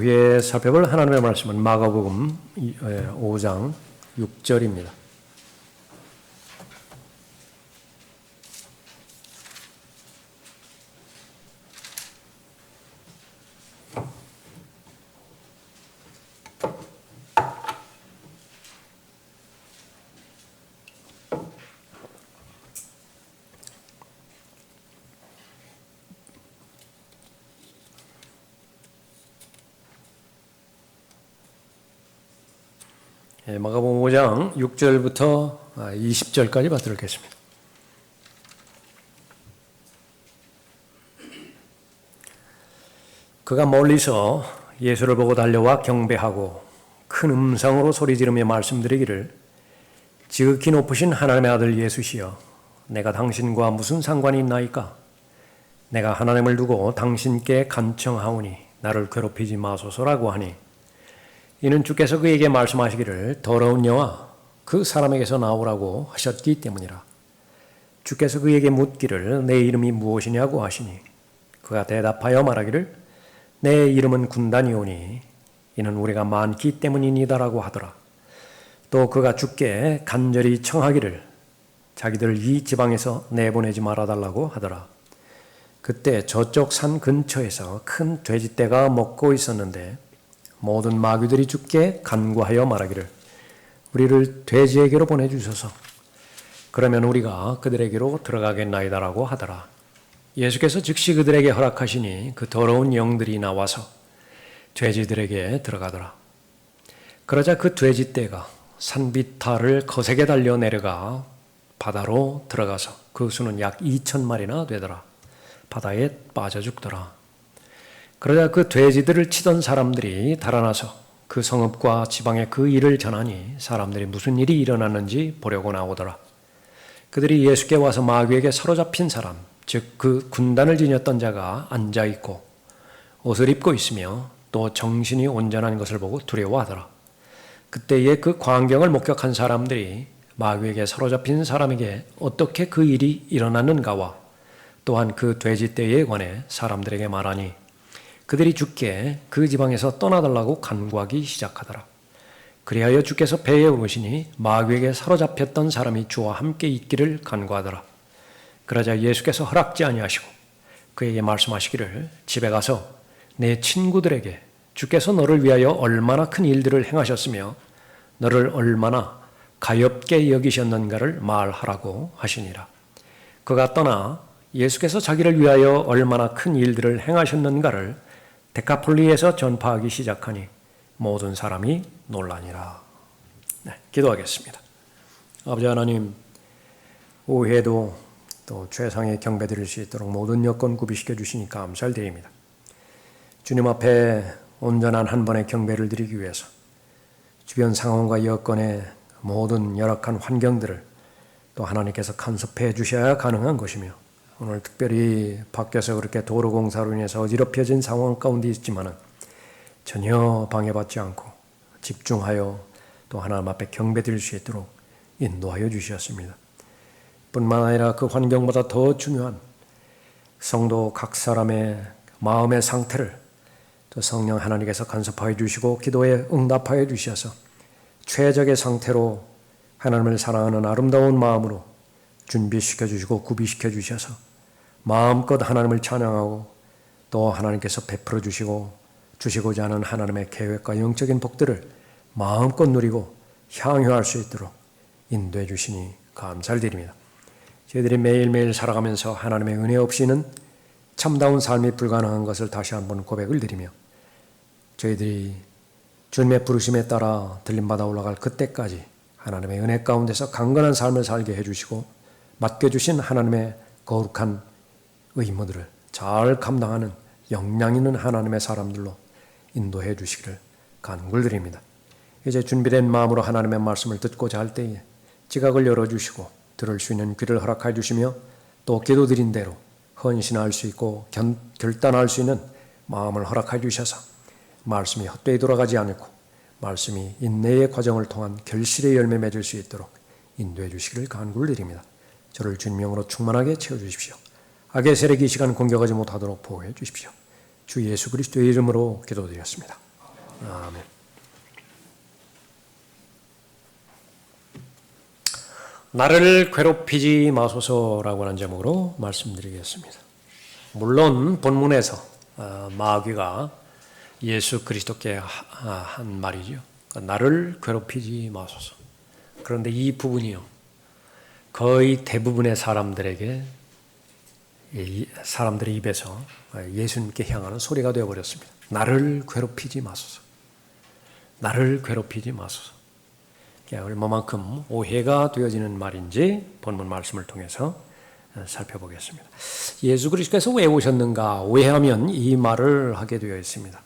오후에 살펴볼 하나님의 말씀은 마가복음 5장 6절입니다. 마가복음 5장 6절부터 20절까지 받들어 읽겠습니다. 그가 멀리서 예수를 보고 달려와 경배하고 큰 음성으로 소리 지르며 말씀드리기를 지극히 높으신 하나님의 아들 예수시여 내가 당신과 무슨 상관이 있나이까? 내가 하나님을 두고 당신께 간청하오니 나를 괴롭히지 마소서라고 하니 이는 주께서 그에게 말씀하시기를 더러운 영아 그 사람에게서 나오라고 하셨기 때문이라. 주께서 그에게 묻기를 내 이름이 무엇이냐고 하시니 그가 대답하여 말하기를 내 이름은 군단이오니 이는 우리가 많기 때문이니다라고 하더라. 또 그가 주께 간절히 청하기를 자기들 이 지방에서 내보내지 말아달라고 하더라. 그때 저쪽 산 근처에서 큰 돼지떼가 먹고 있었는데 모든 마귀들이 주께 간구하여 말하기를 우리를 돼지에게로 보내주소서. 그러면 우리가 그들에게로 들어가겠나이다라고 하더라. 예수께서 즉시 그들에게 허락하시니 그 더러운 영들이 나와서 돼지들에게 들어가더라. 그러자 그 돼지떼가 산비탈을 거세게 달려 내려가 바다로 들어가서 그 수는 약 2,000마리나 되더라. 바다에 빠져 죽더라. 그러자 그 돼지들을 치던 사람들이 달아나서 그 성읍과 지방에 그 일을 전하니 사람들이 무슨 일이 일어났는지 보려고 나오더라. 그들이 예수께 와서 마귀에게 사로잡힌 사람, 즉 그 군단을 지녔던 자가 앉아있고 옷을 입고 있으며 또 정신이 온전한 것을 보고 두려워하더라. 그때에 그 광경을 목격한 사람들이 마귀에게 사로잡힌 사람에게 어떻게 그 일이 일어났는가와 또한 그 돼지떼에 관해 사람들에게 말하니 그들이 주께 그 지방에서 떠나달라고 간구하기 시작하더라. 그리하여 주께서 배에 오르시니 마귀에게 사로잡혔던 사람이 주와 함께 있기를 간구하더라. 그러자 예수께서 허락지 아니하시고 그에게 말씀하시기를 집에 가서 내 친구들에게 주께서 너를 위하여 얼마나 큰 일들을 행하셨으며 너를 얼마나 가엾게 여기셨는가를 말하라고 하시니라. 그가 떠나 예수께서 자기를 위하여 얼마나 큰 일들을 행하셨는가를 데카폴리에서 전파하기 시작하니 모든 사람이 놀라니라. 네, 기도하겠습니다. 아버지 하나님, 오후에도 또 최상의 경배 드릴 수 있도록 모든 여건 구비시켜 주시니 감사드립니다. 주님 앞에 온전한 한 번의 경배를 드리기 위해서 주변 상황과 여건의 모든 열악한 환경들을 또 하나님께서 간섭해 주셔야 가능한 것이며 오늘 특별히 밖에서 그렇게 도로공사로 인해서 어지럽혀진 상황 가운데 있지만은 전혀 방해받지 않고 집중하여 또 하나님 앞에 경배드릴 수 있도록 인도하여 주셨습니다. 뿐만 아니라 그 환경보다 더 중요한 성도 각 사람의 마음의 상태를 또 성령 하나님께서 간섭하여 주시고 기도에 응답하여 주셔서 최적의 상태로 하나님을 사랑하는 아름다운 마음으로 준비시켜 주시고 구비시켜 주셔서 마음껏 하나님을 찬양하고 또 하나님께서 베풀어 주시고자 하는 하나님의 계획과 영적인 복들을 마음껏 누리고 향유할 수 있도록 인도해 주시니 감사를 드립니다. 저희들이 매일매일 살아가면서 하나님의 은혜 없이는 참다운 삶이 불가능한 것을 다시 한번 고백을 드리며 저희들이 주님의 부르심에 따라 들림받아 올라갈 그때까지 하나님의 은혜 가운데서 강건한 삶을 살게 해주시고 맡겨주신 하나님의 거룩한 의무들을 잘 감당하는 역량 있는 하나님의 사람들로 인도해 주시기를 간구드립니다. 이제 준비된 마음으로 하나님의 말씀을 듣고자 할 때에 지각을 열어주시고 들을 수 있는 귀를 허락해 주시며 또 기도드린 대로 헌신할 수 있고 결단할 수 있는 마음을 허락해 주셔서 말씀이 헛되이 돌아가지 않고 말씀이 인내의 과정을 통한 결실의 열매 맺을 수 있도록 인도해 주시기를 간구를 드립니다. 저를 주님 영으로 충만하게 채워주십시오. 악의 세력이 이 시간 공격하지 못하도록 보호해 주십시오. 주 예수 그리스도의 이름으로 기도드렸습니다. 아멘. 나를 괴롭히지 마소서라고 하는 제목으로 말씀드리겠습니다. 물론 본문에서 마귀가 예수 그리스도께 한 말이죠. 나를 괴롭히지 마소서. 그런데 이 부분이요, 거의 대부분의 사람들의 입에서 예수님께 향하는 소리가 되어버렸습니다. 나를 괴롭히지 마소서. 나를 괴롭히지 마소서. 얼마만큼 오해가 되어지는 말인지 본문 말씀을 통해서 살펴보겠습니다. 예수 그리스도께서 왜 오셨는가 오해하면 이 말을 하게 되어 있습니다.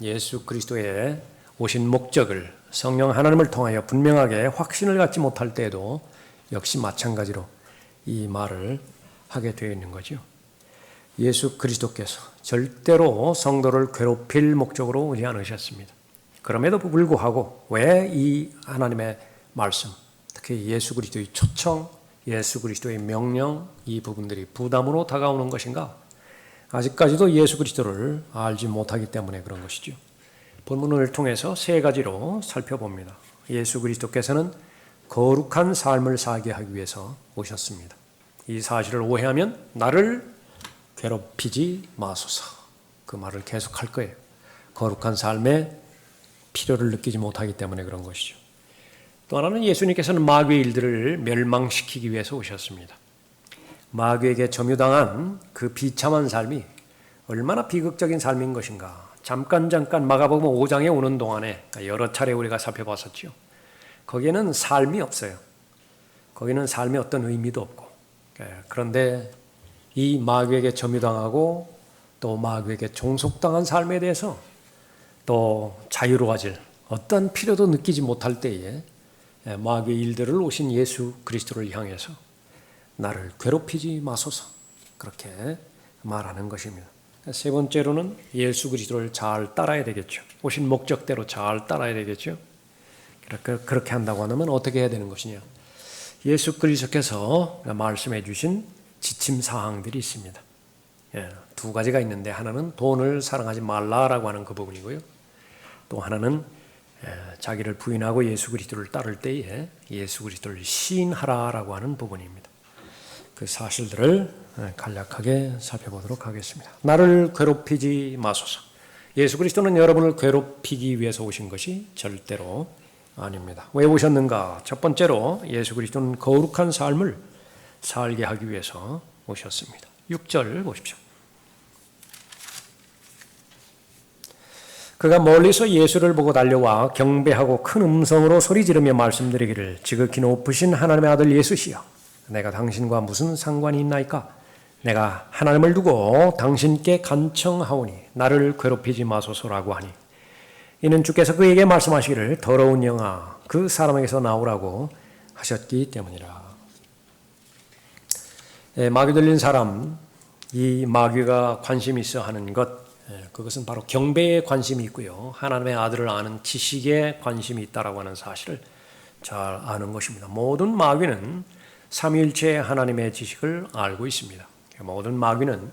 예수 그리스도의 오신 목적을 성령 하나님을 통하여 분명하게 확신을 갖지 못할 때에도 역시 마찬가지로 이 말을 하게 되어 있는 거죠. 예수 그리스도께서 절대로 성도를 괴롭힐 목적으로 오지 않으셨습니다. 그럼에도 불구하고 왜 이 하나님의 말씀, 특히 예수 그리스도의 초청, 예수 그리스도의 명령, 이 부분들이 부담으로 다가오는 것인가? 아직까지도 예수 그리스도를 알지 못하기 때문에 그런 것이죠. 본문을 통해서 세 가지로 살펴봅니다. 예수 그리스도께서는 거룩한 삶을 살게 하기 위해서 오셨습니다. 이 사실을 오해하면 나를 괴롭히지 마소서. 그 말을 계속할 거예요. 거룩한 삶에 필요를 느끼지 못하기 때문에 그런 것이죠. 또 하나는 예수님께서는 마귀의 일들을 멸망시키기 위해서 오셨습니다. 마귀에게 점유당한 그 비참한 삶이 얼마나 비극적인 삶인 것인가. 잠깐 마가복음 5장에 오는 동안에 여러 차례 우리가 살펴봤었죠. 거기에는 삶이 없어요. 거기는 삶의 어떤 의미도 없고. 그런데 이 마귀에게 점유당하고 또 마귀에게 종속당한 삶에 대해서 또 자유로워질 어떤 필요도 느끼지 못할 때에 마귀의 일들을 오신 예수 그리스도를 향해서 나를 괴롭히지 마소서, 그렇게 말하는 것입니다. 세 번째로는 예수 그리스도를 잘 따라야 되겠죠. 오신 목적대로 잘 따라야 되겠죠. 그렇게 한다고 하면 어떻게 해야 되는 것이냐. 예수 그리스도께서 말씀해 주신 지침 사항들이 있습니다. 두 가지가 있는데 하나는 돈을 사랑하지 말라라고 하는 그 부분이고요. 또 하나는 자기를 부인하고 예수 그리스도를 따를 때에 예수 그리스도를 시인하라라고 하는 부분입니다. 그 사실들을 간략하게 살펴보도록 하겠습니다. 나를 괴롭히지 마소서. 예수 그리스도는 여러분을 괴롭히기 위해서 오신 것이 절대로 아닙니다. 왜 오셨는가? 첫 번째로 예수 그리스도는 거룩한 삶을 살게 하기 위해서 오셨습니다. 6절 보십시오. 그가 멀리서 예수를 보고 달려와 경배하고 큰 음성으로 소리 지르며 말씀드리기를 지극히 높으신 하나님의 아들 예수시여, 내가 당신과 무슨 상관이 있나이까? 내가 하나님을 두고 당신께 간청하오니 나를 괴롭히지 마소서라고 하니, 이는 주께서 그에게 말씀하시기를 더러운 영아 그 사람에게서 나오라고 하셨기 때문이라. 마귀 들린 사람, 이 마귀가 관심 있어 하는 것, 그것은 바로 경배에 관심이 있고요. 하나님의 아들을 아는 지식에 관심이 있다라고 하는 사실을 잘 아는 것입니다. 모든 마귀는 삼위일체 하나님의 지식을 알고 있습니다. 모든 마귀는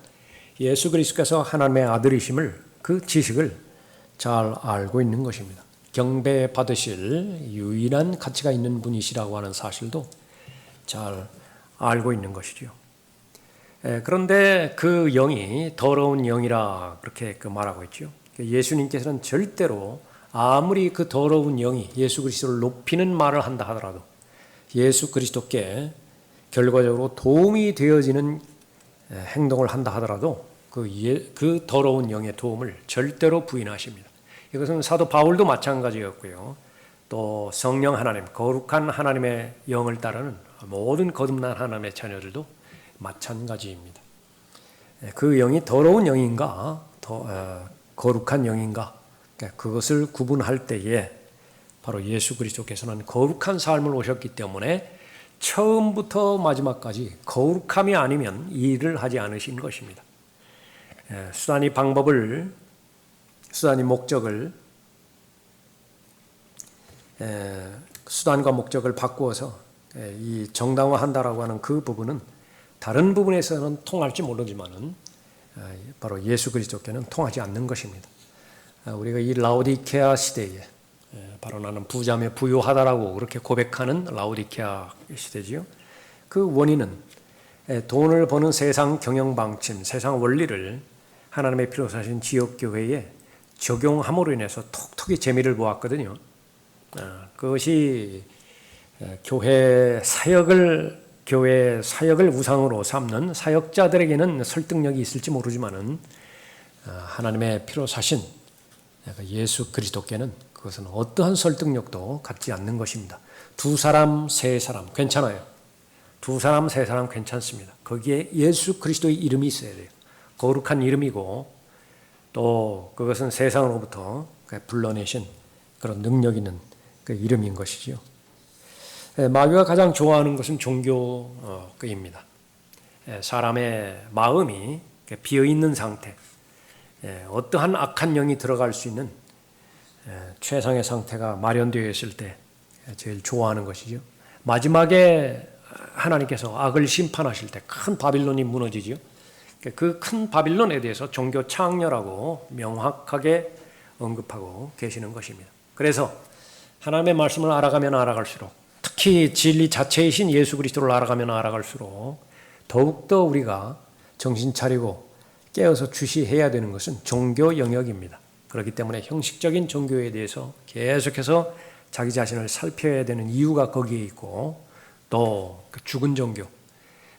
예수 그리스도께서 하나님의 아들이심을, 그 지식을 잘 알고 있는 것입니다. 경배 받으실 유일한 가치가 있는 분이시라고 하는 사실도 잘 알고 있는 것이죠. 그런데 그 영이 더러운 영이라 그렇게 말하고 있죠. 예수님께서는 절대로 아무리 그 더러운 영이 예수 그리스도를 높이는 말을 한다 하더라도 예수 그리스도께 결과적으로 도움이 되어지는 행동을 한다 하더라도 그 더러운 영의 도움을 절대로 부인하십니다. 이것은 사도 바울도 마찬가지였고요. 또 성령 하나님, 거룩한 하나님의 영을 따르는 모든 거듭난 하나님의 자녀들도 마찬가지입니다. 그 영이 더러운 영인가, 거룩한 영인가, 그것을 구분할 때에 바로 예수 그리스도께서는 거룩한 삶을 오셨기 때문에 처음부터 마지막까지 거룩함이 아니면 이 일을 하지 않으신 것입니다. 수단이 목적을, 수단과 목적을 바꾸어서 이 정당화한다라고 하는 그 부분은 다른 부분에서는 통할지 모르지만은 바로 예수 그리스도께는 통하지 않는 것입니다. 우리가 이 라오디케아 시대에 바로 나는 부자며 부유하다라고 그렇게 고백하는 라오디케아 시대지요. 그 원인은 돈을 버는 세상 경영 방침, 세상 원리를 하나님의 피로 사신 지역교회에 적용함으로 인해서 톡톡히 재미를 보았거든요. 그것이 교회 사역을 우상으로 삼는 사역자들에게는 설득력이 있을지 모르지만은 하나님의 피로 사신 예수 그리스도께는 그것은 어떠한 설득력도 갖지 않는 것입니다. 두 사람, 세 사람 괜찮아요. 두 사람, 세 사람 괜찮습니다. 거기에 예수 그리스도의 이름이 있어야 돼요. 거룩한 이름이고 또 그것은 세상으로부터 불러내신 그런 능력 있는 그 이름인 것이지요. 마귀가 가장 좋아하는 것은 종교입니다. 사람의 마음이 비어있는 상태, 어떠한 악한 영이 들어갈 수 있는 최상의 상태가 마련되어 있을 때 제일 좋아하는 것이죠. 마지막에 하나님께서 악을 심판하실 때 큰 바빌론이 무너지죠. 그 큰 바빌론에 대해서 종교 창녀라고 명확하게 언급하고 계시는 것입니다. 그래서 하나님의 말씀을 알아가면 알아갈수록, 특히 진리 자체이신 예수 그리스도를 알아가면 알아갈수록 더욱더 우리가 정신 차리고 깨어서 주시해야 되는 것은 종교 영역입니다. 그렇기 때문에 형식적인 종교에 대해서 계속해서 자기 자신을 살펴야 되는 이유가 거기에 있고, 또 그 죽은 종교,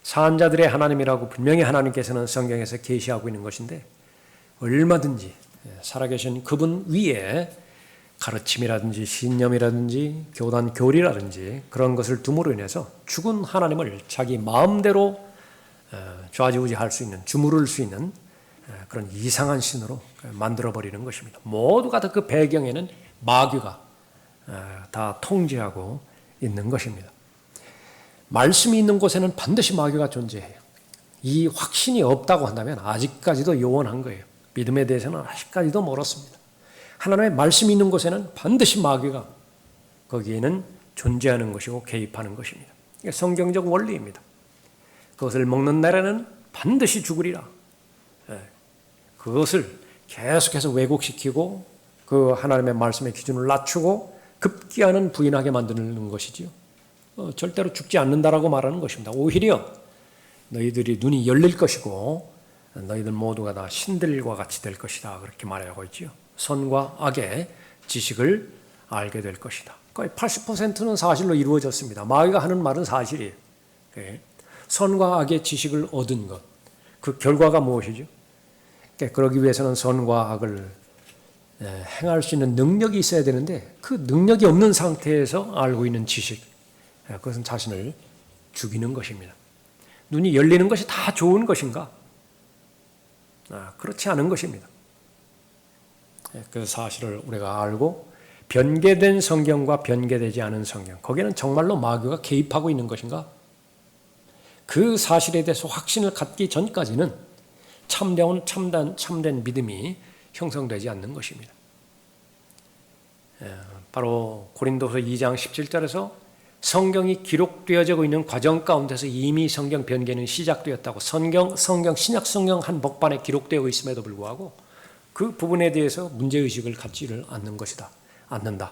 사한 자들의 하나님이라고 분명히 하나님께서는 성경에서 계시하고 있는 것인데, 얼마든지 살아계신 그분 위에 가르침이라든지 신념이라든지 교단 교리라든지 그런 것을 둠으로 인해서 죽은 하나님을 자기 마음대로 좌지우지할 수 있는, 주무를 수 있는 그런 이상한 신으로 만들어버리는 것입니다. 모두가 다 그 배경에는 마귀가 다 통제하고 있는 것입니다. 말씀이 있는 곳에는 반드시 마귀가 존재해요. 이 확신이 없다고 한다면 아직까지도 요원한 거예요. 믿음에 대해서는 아직까지도 멀었습니다. 하나님의 말씀이 있는 곳에는 반드시 마귀가 거기에는 존재하는 것이고 개입하는 것입니다. 이게 성경적 원리입니다. 그것을 먹는 날에는 반드시 죽으리라. 그것을 계속해서 왜곡시키고 그 하나님의 말씀의 기준을 낮추고 급기야는 부인하게 만드는 것이지요. 절대로 죽지 않는다라고 말하는 것입니다. 오히려 너희들이 눈이 열릴 것이고 너희들 모두가 다 신들과 같이 될 것이다, 그렇게 말하고 있지요. 선과 악의 지식을 알게 될 것이다. 거의 80%는 사실로 이루어졌습니다. 마귀가 하는 말은 사실이에요. 선과 악의 지식을 얻은 것, 그 결과가 무엇이죠? 그러기 위해서는 선과 악을 행할 수 있는 능력이 있어야 되는데, 그 능력이 없는 상태에서 알고 있는 지식, 그것은 자신을 죽이는 것입니다. 눈이 열리는 것이 다 좋은 것인가? 그렇지 않은 것입니다. 그 사실을 우리가 알고 변개된 성경과 변개되지 않은 성경, 거기에는 정말로 마귀가 개입하고 있는 것인가? 그 사실에 대해서 확신을 갖기 전까지는 참된 믿음이 형성되지 않는 것입니다. 바로 고린도서 2장 17절에서 성경이 기록되어지고 있는 과정 가운데서 이미 성경 변개는 시작되었다고, 성경 신약 성경 한 복판에 기록되어 있음에도 불구하고 그 부분에 대해서 문제의식을 갖지를 않는다.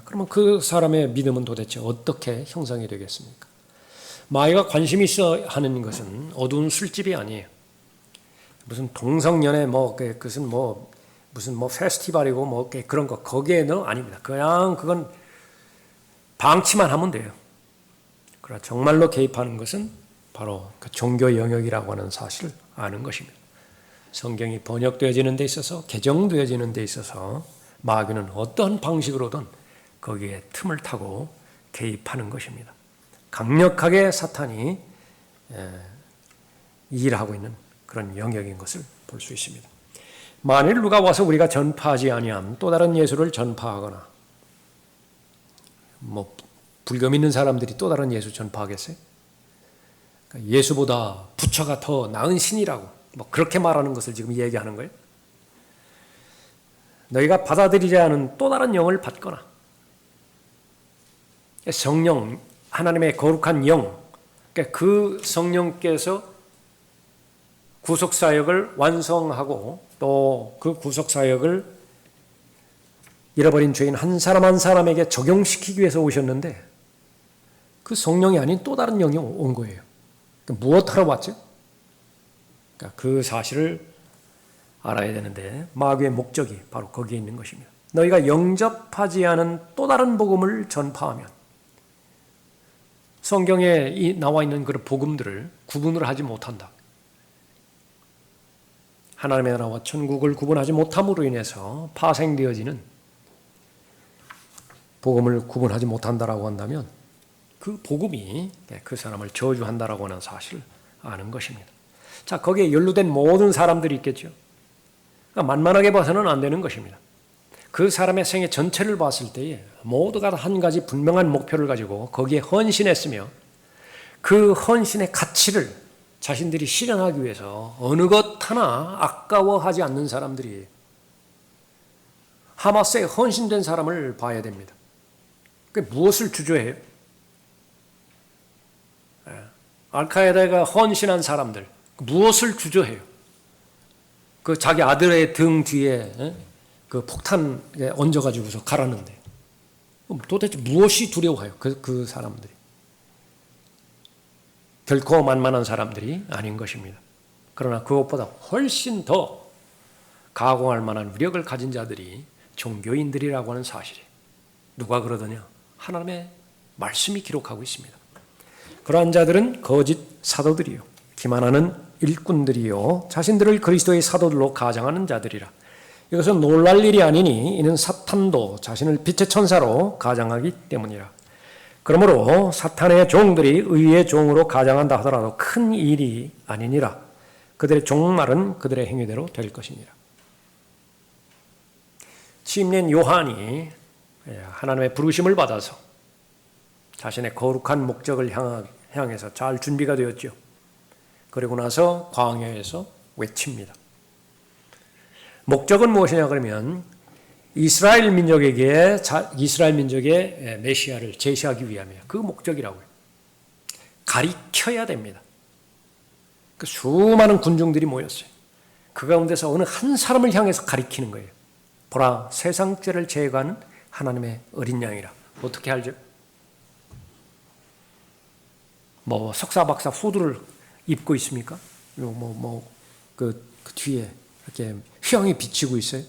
그러면 그 사람의 믿음은 도대체 어떻게 형성이 되겠습니까? 마귀가 관심 있어 하는 것은 어두운 술집이 아니에요. 무슨 동성연애 그것은 무슨 페스티벌이고 그런 거, 거기에는 아닙니다. 그냥 그건 방치만 하면 돼요. 그러나 정말로 개입하는 것은 바로 그 종교 영역이라고 하는 사실을 아는 것입니다. 성경이 번역되어지는 데 있어서, 개정되어지는 데 있어서 마귀는 어떠한 방식으로든 거기에 틈을 타고 개입하는 것입니다. 강력하게 사탄이 일하고 있는 그런 영역인 것을 볼 수 있습니다. 만일 누가 와서 우리가 전파하지 아니함 또 다른 예수를 전파하거나, 불교 믿는 사람들이 또 다른 예수 전파하겠어요? 예수보다 부처가 더 나은 신이라고 그렇게 말하는 것을 지금 얘기하는 거예요. 너희가 받아들이지 않은 또 다른 영을 받거나, 성령, 하나님의 거룩한 영, 그 성령께서 구속사역을 완성하고 또 그 구속사역을 잃어버린 죄인 한 사람 한 사람에게 적용시키기 위해서 오셨는데 그 성령이 아닌 또 다른 영이 온 거예요. 그러니까 무엇하러 왔죠? 그러니까 그 사실을 알아야 되는데 마귀의 목적이 바로 거기에 있는 것입니다. 너희가 영접하지 않은 또 다른 복음을 전파하면 성경에 나와 있는 그런 복음들을 구분을 하지 못한다. 하나님의 나라와 천국을 구분하지 못함으로 인해서 파생되어지는 복음을 구분하지 못한다라고 한다면 그 복음이 그 사람을 저주한다라고 하는 사실을 아는 것입니다. 자, 거기에 연루된 모든 사람들이 있겠죠. 그러니까 만만하게 봐서는 안 되는 것입니다. 그 사람의 생애 전체를 봤을 때에 모두가 한 가지 분명한 목표를 가지고 거기에 헌신했으며 그 헌신의 가치를 자신들이 실현하기 위해서 어느 것 하나 아까워하지 않는 사람들이 하마스에 헌신된 사람을 봐야 됩니다. 그게 무엇을 주저해요? 알카에다가 헌신한 사람들 무엇을 주저해요? 그 자기 아들의 등 뒤에 그 폭탄에 얹어가지고서 갈았는데 도대체 무엇이 두려워해요? 그 사람들이 결코 만만한 사람들이 아닌 것입니다. 그러나 그것보다 훨씬 더 가공할 만한 위력을 가진 자들이 종교인들이라고 하는 사실이 누가 그러더냐? 하나님의 말씀이 기록하고 있습니다. 그러한 자들은 거짓 사도들이요 기만하는 일꾼들이요 자신들을 그리스도의 사도들로 가장하는 자들이라. 이것은 놀랄 일이 아니니 이는 사탄도 자신을 빛의 천사로 가장하기 때문이라. 그러므로 사탄의 종들이 의의 종으로 가장한다 하더라도 큰 일이 아니니라. 그들의 종말은 그들의 행위대로 될 것이니라. 침례인 요한이 하나님의 부르심을 받아서 자신의 거룩한 목적을 향해서 잘 준비가 되었죠. 그리고 나서 광야에서 외칩니다. 목적은 무엇이냐 그러면 이스라엘 민족의 메시아를 제시하기 위함이에요. 그 목적이라고요. 가리켜야 됩니다. 그 수많은 군중들이 모였어요. 그 가운데서 어느 한 사람을 향해서 가리키는 거예요. 보라, 세상 죄를 제거하는 하나님의 어린 양이라. 어떻게 알죠? 뭐 석사박사 후드를 입고 있습니까? 그 뒤에 이렇게 휘황이 비치고 있어요.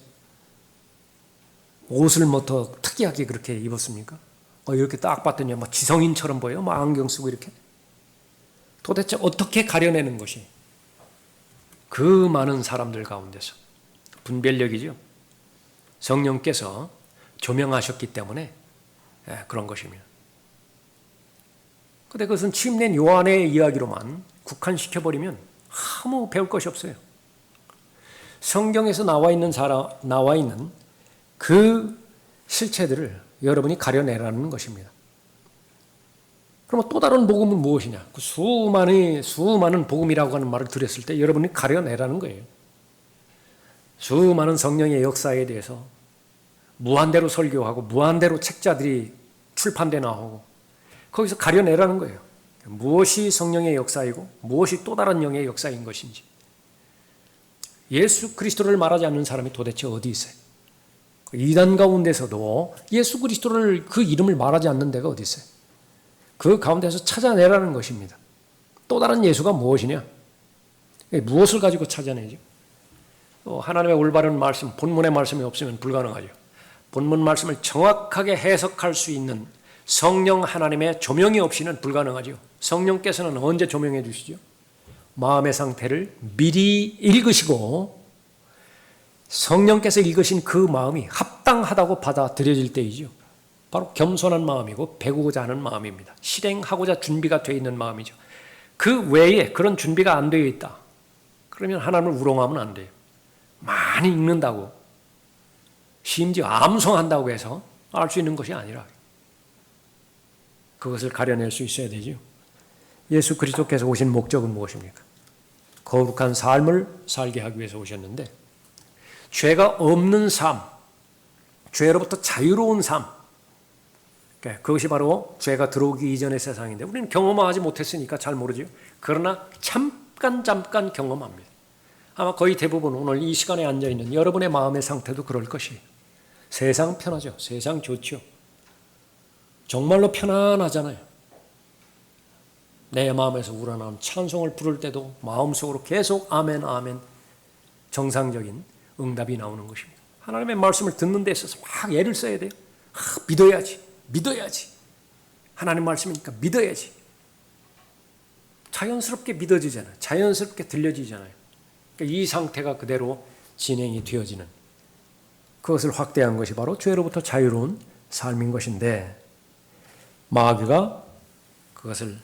옷을 뭐 더 특이하게 그렇게 입었습니까? 이렇게 딱 봤더니 뭐 지성인처럼 보여. 뭐 안경 쓰고 이렇게. 도대체 어떻게 가려내는 것이 그 많은 사람들 가운데서 분별력이죠. 성령께서 조명하셨기 때문에 그런 것입니다. 그런데 그것은 침례 요한의 이야기로만 국한시켜버리면 아무 배울 것이 없어요. 성경에서 나와 있는 그 실체들을 여러분이 가려내라는 것입니다. 그러면 또 다른 복음은 무엇이냐? 그 수많은 복음이라고 하는 말을 들었을 때 여러분이 가려내라는 거예요. 수많은 성령의 역사에 대해서 무한대로 설교하고 무한대로 책자들이 출판돼 나오고 거기서 가려내라는 거예요. 무엇이 성령의 역사이고 무엇이 또 다른 영의 역사인 것인지. 예수 그리스도를 말하지 않는 사람이 도대체 어디 있어요? 이단 가운데서도 예수 그리스도를 그 이름을 말하지 않는 데가 어디 있어요? 그 가운데서 찾아내라는 것입니다. 또 다른 예수가 무엇이냐? 무엇을 가지고 찾아내죠? 하나님의 올바른 말씀, 본문의 말씀이 없으면 불가능하죠. 본문 말씀을 정확하게 해석할 수 있는 성령 하나님의 조명이 없이는 불가능하죠. 성령께서는 언제 조명해 주시죠? 마음의 상태를 미리 읽으시고 성령께서 읽으신 그 마음이 합당하다고 받아들여질 때이죠. 바로 겸손한 마음이고 배우고자 하는 마음입니다. 실행하고자 준비가 되어 있는 마음이죠. 그 외에 그런 준비가 안 되어 있다. 그러면 하나님을 우롱하면 안 돼요. 많이 읽는다고 심지어 암송한다고 해서 알 수 있는 것이 아니라 그것을 가려낼 수 있어야 되죠. 예수 그리스도께서 오신 목적은 무엇입니까? 거룩한 삶을 살게 하기 위해서 오셨는데 죄가 없는 삶, 죄로부터 자유로운 삶, 그것이 바로 죄가 들어오기 이전의 세상인데 우리는 경험하지 못했으니까 잘 모르죠. 그러나 잠깐 경험합니다. 아마 거의 대부분 오늘 이 시간에 앉아있는 여러분의 마음의 상태도 그럴 것이에요. 세상 편하죠. 세상 좋죠. 정말로 편안하잖아요. 내 마음에서 우러나온 찬송을 부를 때도 마음속으로 계속 아멘 아멘 정상적인 응답이 나오는 것입니다. 하나님의 말씀을 듣는 데 있어서 막 애를 써야 돼요. 믿어야지. 하나님 말씀이니까 믿어야지. 자연스럽게 믿어지잖아요. 자연스럽게 들려지잖아요. 그러니까 이 상태가 그대로 진행이 되어지는, 그것을 확대한 것이 바로 죄로부터 자유로운 삶인 것인데, 마귀가 그것을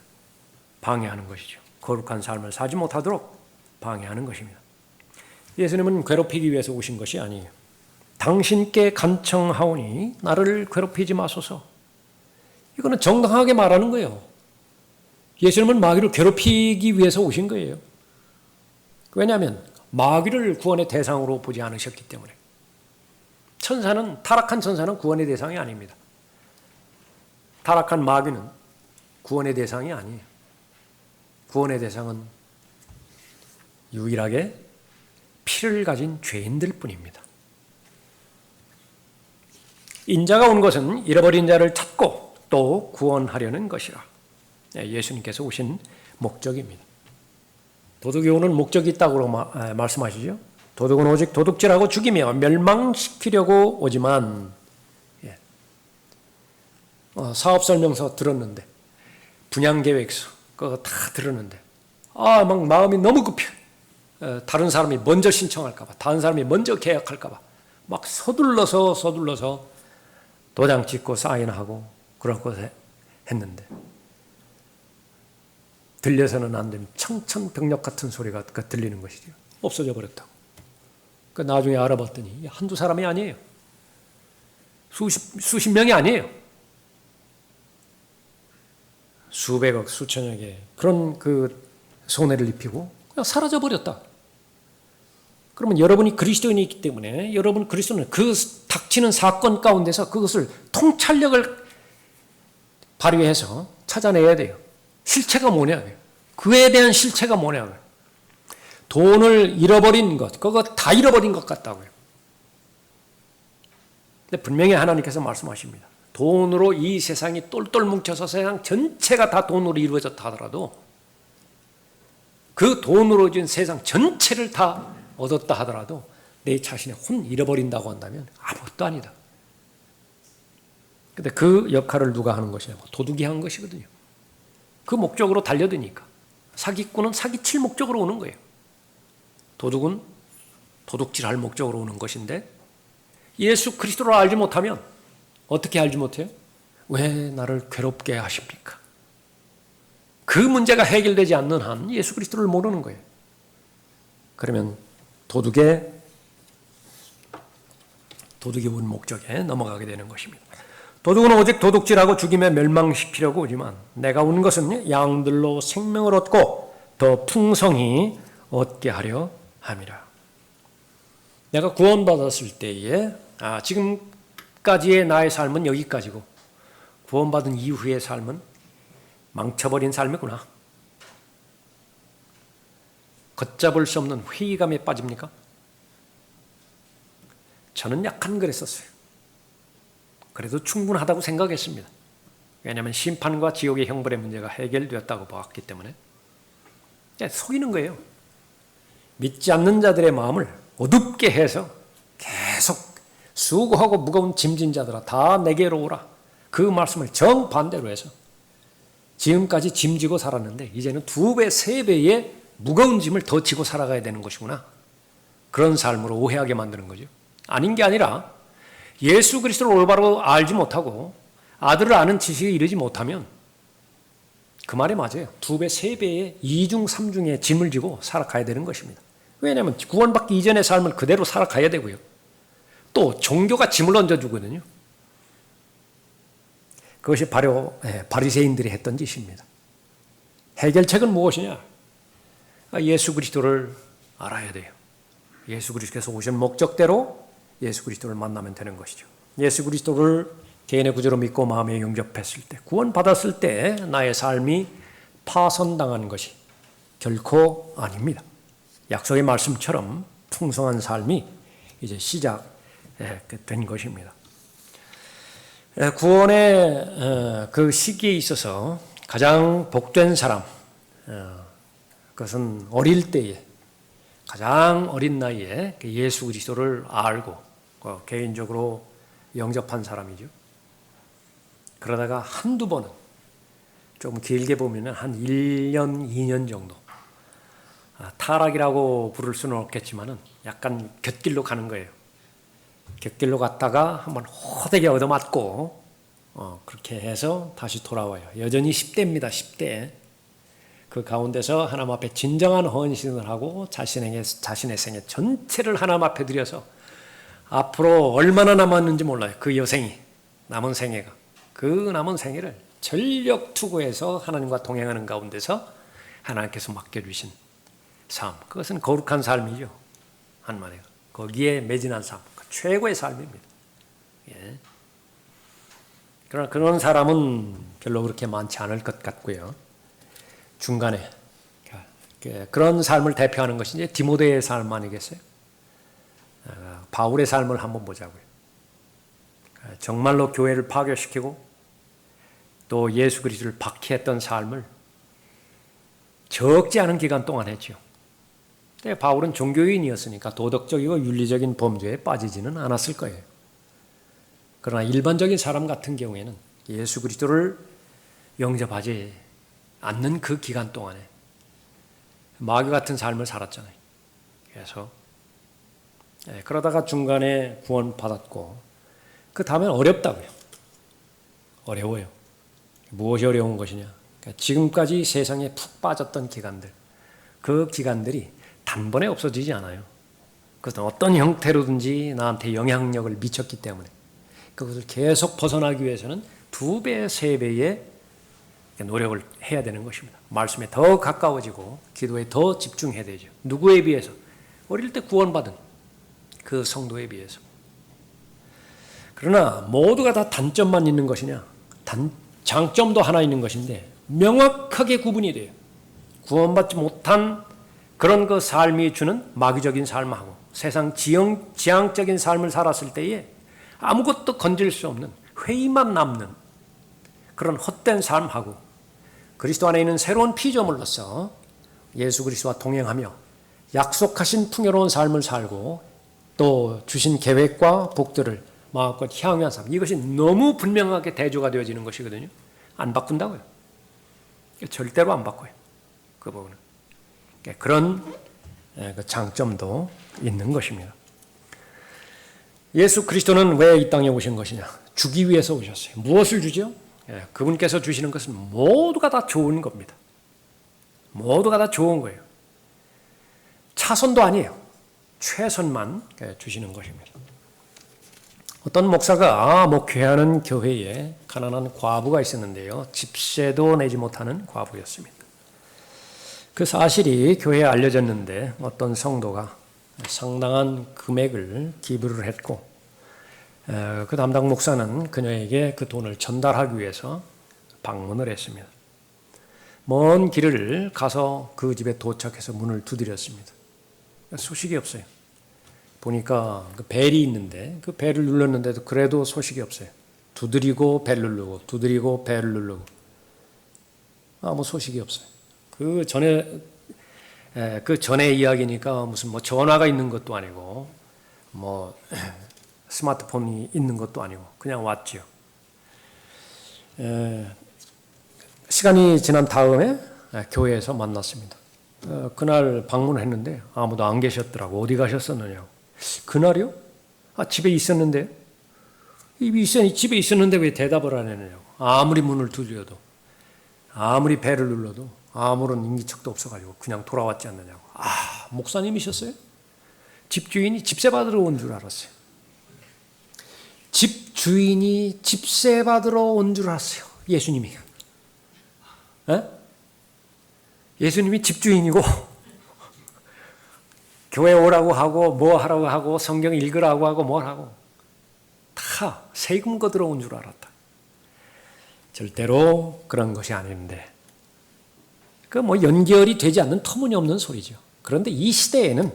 방해하는 것이죠. 거룩한 삶을 살지 못하도록 방해하는 것입니다. 예수님은 괴롭히기 위해서 오신 것이 아니에요. 당신께 간청하오니 나를 괴롭히지 마소서. 이거는 정당하게 말하는 거예요. 예수님은 마귀를 괴롭히기 위해서 오신 거예요. 왜냐하면 마귀를 구원의 대상으로 보지 않으셨기 때문에. 타락한 천사는 구원의 대상이 아닙니다. 타락한 마귀는 구원의 대상이 아니에요. 구원의 대상은 유일하게 피를 가진 죄인들 뿐입니다. 인자가 온 것은 잃어버린 자를 찾고 또 구원하려는 것이라. 예수님께서 오신 목적입니다. 도둑이 오는 목적이 있다고 말씀하시죠. 도둑은 오직 도둑질하고 죽이며 멸망시키려고 오지만, 사업설명서 들었는데, 분양계획서 그거 다 들었는데 막 마음이 너무 급해. 다른 사람이 먼저 신청할까 봐, 다른 사람이 먼저 계약할까 봐 막 서둘러서 도장 찍고 사인하고 그런 것을 했는데, 들려서는 안 되는 청천벽력 같은 소리가 들리는 것이죠. 없어져 버렸다고. 나중에 알아봤더니 한두 사람이 아니에요. 수십 명이 아니에요. 수백억, 수천여 개 그런 손해를 입히고 그냥 사라져 버렸다. 그러면 여러분이 그리스도인이기 때문에 여러분 그리스도는 그 닥치는 사건 가운데서 그것을 통찰력을 발휘해서 찾아내야 돼요. 실체가 뭐냐? 그에 대한 실체가 뭐냐? 돈을 잃어버린 것, 그거 다 잃어버린 것 같다고요. 근데 분명히 하나님께서 말씀하십니다. 돈으로 이 세상이 똘똘 뭉쳐서 세상 전체가 다 돈으로 이루어졌다 하더라도, 그 돈으로 준 세상 전체를 다 얻었다 하더라도 내 자신의 혼 잃어버린다고 한다면 아무것도 아니다. 근데 그 역할을 누가 하는 것이냐? 도둑이 한 것이거든요. 그 목적으로 달려드니까. 사기꾼은 사기칠 목적으로 오는 거예요. 도둑은 도둑질할 목적으로 오는 것인데, 예수 그리스도를 알지 못하면 어떻게 알지 못해요? 왜 나를 괴롭게 하십니까? 그 문제가 해결되지 않는 한 예수 그리스도를 모르는 거예요. 그러면 도둑이 온 목적에 넘어가게 되는 것입니다. 도둑은 오직 도둑질하고 죽이며 멸망시키려고 오지만 내가 온 것은 양들로 생명을 얻고 더 풍성히 얻게 하려 함이라. 내가 구원받았을 때에 지금까지의 나의 삶은 여기까지고 구원받은 이후의 삶은 망쳐버린 삶이구나. 걷잡을 수 없는 회의감에 빠집니까? 저는 약간 그랬었어요. 그래도 충분하다고 생각했습니다. 왜냐하면 심판과 지옥의 형벌의 문제가 해결되었다고 봤기 때문에. 속이는 거예요. 믿지 않는 자들의 마음을 어둡게 해서 계속 수고하고 무거운 짐진 자들아 다 내게로 오라. 그 말씀을 정반대로 해서 지금까지 짐지고 살았는데 이제는 2배, 3배의 무거운 짐을 더 지고 살아가야 되는 것이구나. 그런 삶으로 오해하게 만드는 거죠. 아닌 게 아니라 예수 그리스도를 올바로 알지 못하고 아들을 아는 지식에 이르지 못하면 그 말이 맞아요. 2배, 3배의 2중, 3중의 짐을 지고 살아가야 되는 것입니다. 왜냐하면 구원받기 이전의 삶을 그대로 살아가야 되고요. 또 종교가 짐을 얹어주거든요. 그것이 바로 바리새인들이 했던 짓입니다. 해결책은 무엇이냐? 예수 그리스도를 알아야 돼요. 예수 그리스도께서 오신 목적대로 예수 그리스도를 만나면 되는 것이죠. 예수 그리스도를 개인의 구주로 믿고 마음에 영접했을 때, 구원받았을 때 나의 삶이 파손당한 것이 결코 아닙니다. 약속의 말씀처럼 풍성한 삶이 이제 시작된 것입니다. 구원의 그 시기에 있어서 가장 복된 사람, 그것은 어릴 때에 가장 어린 나이에 예수 그리스도를 알고 개인적으로 영접한 사람이죠. 그러다가 한두 번은 좀 길게 보면 한 1년, 2년 정도 타락이라고 부를 수는 없겠지만 약간 곁길로 가는 거예요. 곁길로 갔다가 한번 호되게 얻어맞고 그렇게 해서 다시 돌아와요. 여전히 10대입니다. 10대. 그 가운데서 하나님 앞에 진정한 헌신을 하고 자신의 생애 전체를 하나님 앞에 드려서 앞으로 얼마나 남았는지 몰라요. 그 여생이, 남은 생애가. 그 남은 생애를 전력 투구해서 하나님과 동행하는 가운데서 하나님께서 맡겨주신 삶. 그것은 거룩한 삶이죠. 한마디로. 거기에 매진한 삶. 최고의 삶입니다. 예. 그러나 그런 사람은 별로 그렇게 많지 않을 것 같고요. 중간에 그런 삶을 대표하는 것이 이제 디모데의 삶 아니겠어요? 바울의 삶을 한번 보자고요. 정말로 교회를 파괴시키고 또 예수 그리스도를 박해했던 삶을 적지 않은 기간 동안 했죠. 근데 바울은 종교인이었으니까 도덕적이고 윤리적인 범죄에 빠지지는 않았을 거예요. 그러나 일반적인 사람 같은 경우에는 예수 그리스도를 영접하지 않는 그 기간 동안에 마귀 같은 삶을 살았잖아요. 그래서 그러다가 중간에 구원받았고 그 다음엔 어렵다고요. 어려워요. 무엇이 어려운 것이냐. 그러니까 지금까지 세상에 푹 빠졌던 기간들, 그 기간들이 단번에 없어지지 않아요. 그것은 어떤 형태로든지 나한테 영향력을 미쳤기 때문에 그것을 계속 벗어나기 위해서는 2배, 3배의 노력을 해야 되는 것입니다. 말씀에 더 가까워지고 기도에 더 집중해야 되죠. 누구에 비해서? 어릴 때 구원받은 그 성도에 비해서. 그러나 모두가 다 단점만 있는 것이냐? 장점도 하나 있는 것인데 명확하게 구분이 돼요. 구원받지 못한 그런 그 삶이 주는 마귀적인 삶하고 세상 지향적인 삶을 살았을 때에 아무것도 건질 수 없는 회의만 남는 그런 헛된 삶하고 그리스도 안에 있는 새로운 피조물로서 예수 그리스도와 동행하며 약속하신 풍요로운 삶을 살고 또 주신 계획과 복들을 마음껏 향유한 삶, 이것이 너무 분명하게 대조가 되어지는 것이거든요. 안 바꾼다고요. 절대로 안 바꿔요. 그 부분은. 그런 장점도 있는 것입니다. 예수 그리스도는 왜 이 땅에 오신 것이냐? 주기 위해서 오셨어요. 무엇을 주죠? 그분께서 주시는 것은 모두가 다 좋은 겁니다. 모두가 다 좋은 거예요. 차선도 아니에요. 최선만 주시는 것입니다. 어떤 목사가 목회하는 교회에 가난한 과부가 있었는데요. 집세도 내지 못하는 과부였습니다. 그 사실이 교회에 알려졌는데 어떤 성도가 상당한 금액을 기부를 했고 그 담당 목사는 그녀에게 그 돈을 전달하기 위해서 방문을 했습니다. 먼 길을 가서 그 집에 도착해서 문을 두드렸습니다. 소식이 없어요. 보니까 그 벨이 있는데 그 벨을 눌렀는데도 그래도 소식이 없어요. 두드리고 벨 누르고 두드리고 벨을 누르고 아무 소식이 없어요. 그 전에 이야기니까 무슨 뭐 전화가 있는 것도 아니고 뭐 스마트폰이 있는 것도 아니고 그냥 왔죠. 시간이 지난 다음에 교회에서 만났습니다. 그날 방문했는데 아무도 안 계셨더라고. 어디 가셨었느냐고. 그날이요? 집에 있었는데. 집에 있었는데 왜 대답을 안 했느냐고. 아무리 문을 두드려도 아무리 배를 눌러도 아무런 인기척도 없어가지고 그냥 돌아왔지 않느냐고. 목사님이셨어요? 집주인이 집세 받으러 온 줄 알았어요. 집주인이 집세 받으러 온 줄 알았어요. 예수님이. 예수님이 집주인이고 교회 오라고 하고 뭐 하라고 하고 성경 읽으라고 하고 뭘 하고 다 세금 거들어 온 줄 알았다. 절대로 그런 것이 아닌데 그 뭐 연결이 되지 않는 터무니없는 소리죠. 그런데 이 시대에는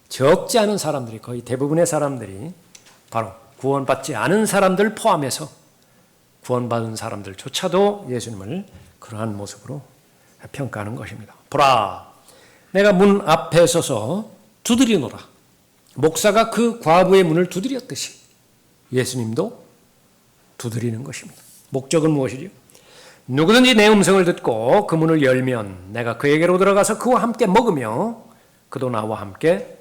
적지 않은 사람들이 거의 대부분의 사람들이 바로 구원받지 않은 사람들 포함해서 구원받은 사람들조차도 예수님을 그러한 모습으로 평가하는 것입니다. 보라, 내가 문 앞에 서서 두드리노라. 목사가 그 과부의 문을 두드렸듯이 예수님도 두드리는 것입니다. 목적은 무엇이죠? 누구든지 내 음성을 듣고 그 문을 열면 내가 그에게로 들어가서 그와 함께 먹으며 그도 나와 함께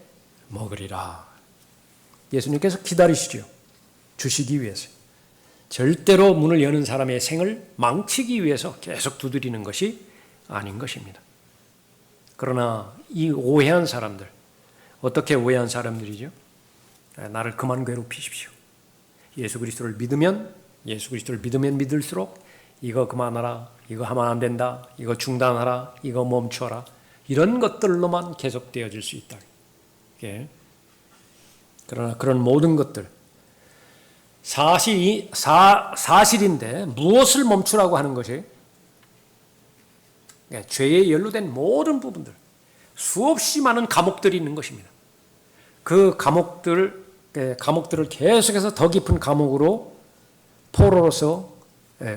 먹으리라. 예수님께서 기다리시죠. 주시기 위해서. 절대로 문을 여는 사람의 생을 망치기 위해서 계속 두드리는 것이 아닌 것입니다. 그러나 이 오해한 사람들, 어떻게 오해한 사람들이죠? 나를 그만 괴롭히십시오. 예수 그리스도를 믿으면 믿을수록 이거 그만하라, 이거 하면 안 된다, 이거 중단하라, 이거 멈춰라, 이런 것들로만 계속되어질 수 있다. 그러나 그런 모든 것들 사실인데 무엇을 멈추라고 하는 것이 죄에 연루된 모든 부분들, 수없이 많은 감옥들이 있는 것입니다. 그 감옥들을 계속해서 더 깊은 감옥으로 포로로서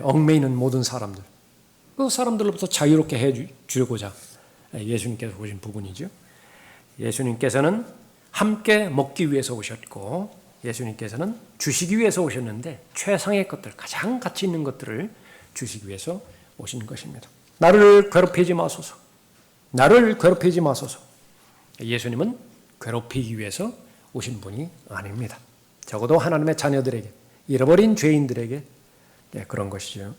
얽매이는 모든 사람들, 그 사람들로부터 자유롭게 해주고자 예수님께서 오신 부분이죠. 예수님께서는 함께 먹기 위해서 오셨고 예수님께서는 주시기 위해서 오셨는데 최상의 것들, 가장 가치 있는 것들을 주시기 위해서 오신 것입니다. 나를 괴롭히지 마소서. 나를 괴롭히지 마소서. 예수님은 괴롭히기 위해서 오신 분이 아닙니다. 적어도 하나님의 자녀들에게, 잃어버린 죄인들에게 그런 것이죠.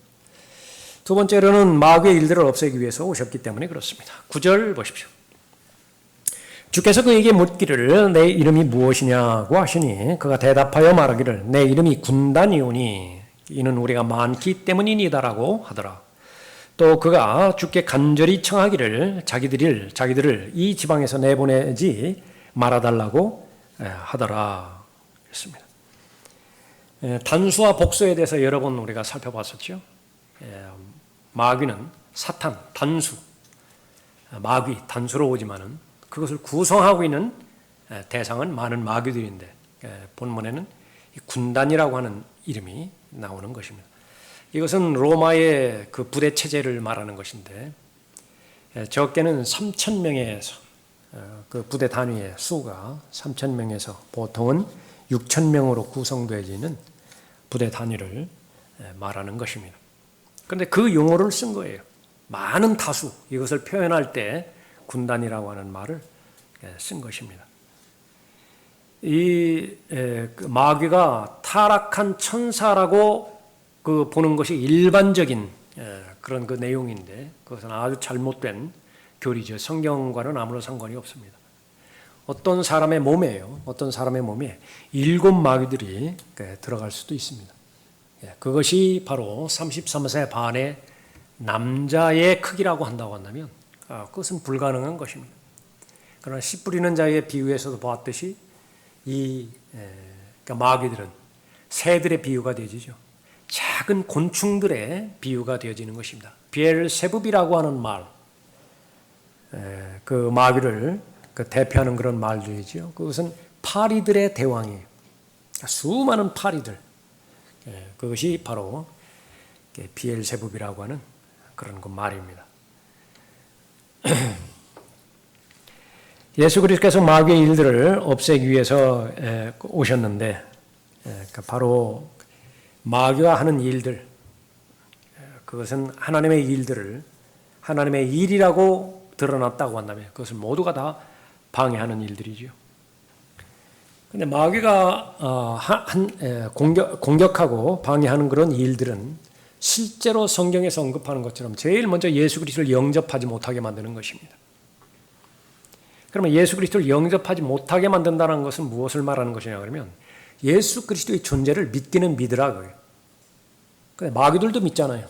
두 번째로는 마귀의 일들을 없애기 위해서 오셨기 때문에 그렇습니다. 9절 보십시오. 주께서 그에게 묻기를 내 이름이 무엇이냐고 하시니 그가 대답하여 말하기를 내 이름이 군단이오니 이는 우리가 많기 때문이니다라고 하더라. 또 그가 주께 간절히 청하기를 자기들을 이 지방에서 내보내지 말아달라고 하더라. 그렇습니다. 단수와 복수에 대해서 여러 번 우리가 살펴봤었죠. 마귀는 사탄, 단수, 마귀, 단수로 오지만은 그것을 구성하고 있는 대상은 많은 마귀들인데 본문에는 군단이라고 하는 이름이 나오는 것입니다. 이것은 로마의 그 부대 체제를 말하는 것인데 적게는 3,000명에서 그 부대 단위의 수가 3,000명에서 보통은 6,000명으로 구성되어지는 부대 단위를 말하는 것입니다. 그런데 그 용어를 쓴 거예요. 많은 다수, 이것을 표현할 때 군단이라고 하는 말을 쓴 것입니다. 이 마귀가 타락한 천사라고 그 보는 것이 일반적인 그런 그 내용인데 그것은 아주 잘못된 교리죠. 성경과는 아무런 상관이 없습니다. 어떤 사람의 몸에요. 어떤 사람의 몸에 7 마귀들이 들어갈 수도 있습니다. 그것이 바로 33세 반의 남자의 크기라고 한다고 한다면 그것은 불가능한 것입니다. 그러나 씨 뿌리는 자의 비유에서도 보았듯이 이 마귀들은 새들의 비유가 되어지죠. 작은 곤충들의 비유가 되어지는 것입니다. 비엘세붑이라고 하는 말, 그 마귀를 대표하는 그런 말들이죠. 그것은 파리들의 대왕이에요. 수많은 파리들, 그것이 바로 비엘세붑이라고 하는 그런 그 말입니다. 예수 그리스도께서 마귀의 일들을 없애기 위해서 오셨는데 바로 마귀가 하는 일들, 그것은 하나님의 일들을 하나님의 일이라고 드러났다고 한다면 그것을 모두가 다 방해하는 일들이죠. 그런데 마귀가 공격하고 방해하는 그런 일들은 실제로 성경에서 언급하는 것처럼 제일 먼저 예수 그리스도를 영접하지 못하게 만드는 것입니다. 그러면 예수 그리스도를 영접하지 못하게 만든다는 것은 무엇을 말하는 것이냐 그러면 예수 그리스도의 존재를 믿기는 믿으라고요. 근데 마귀들도 믿잖아요.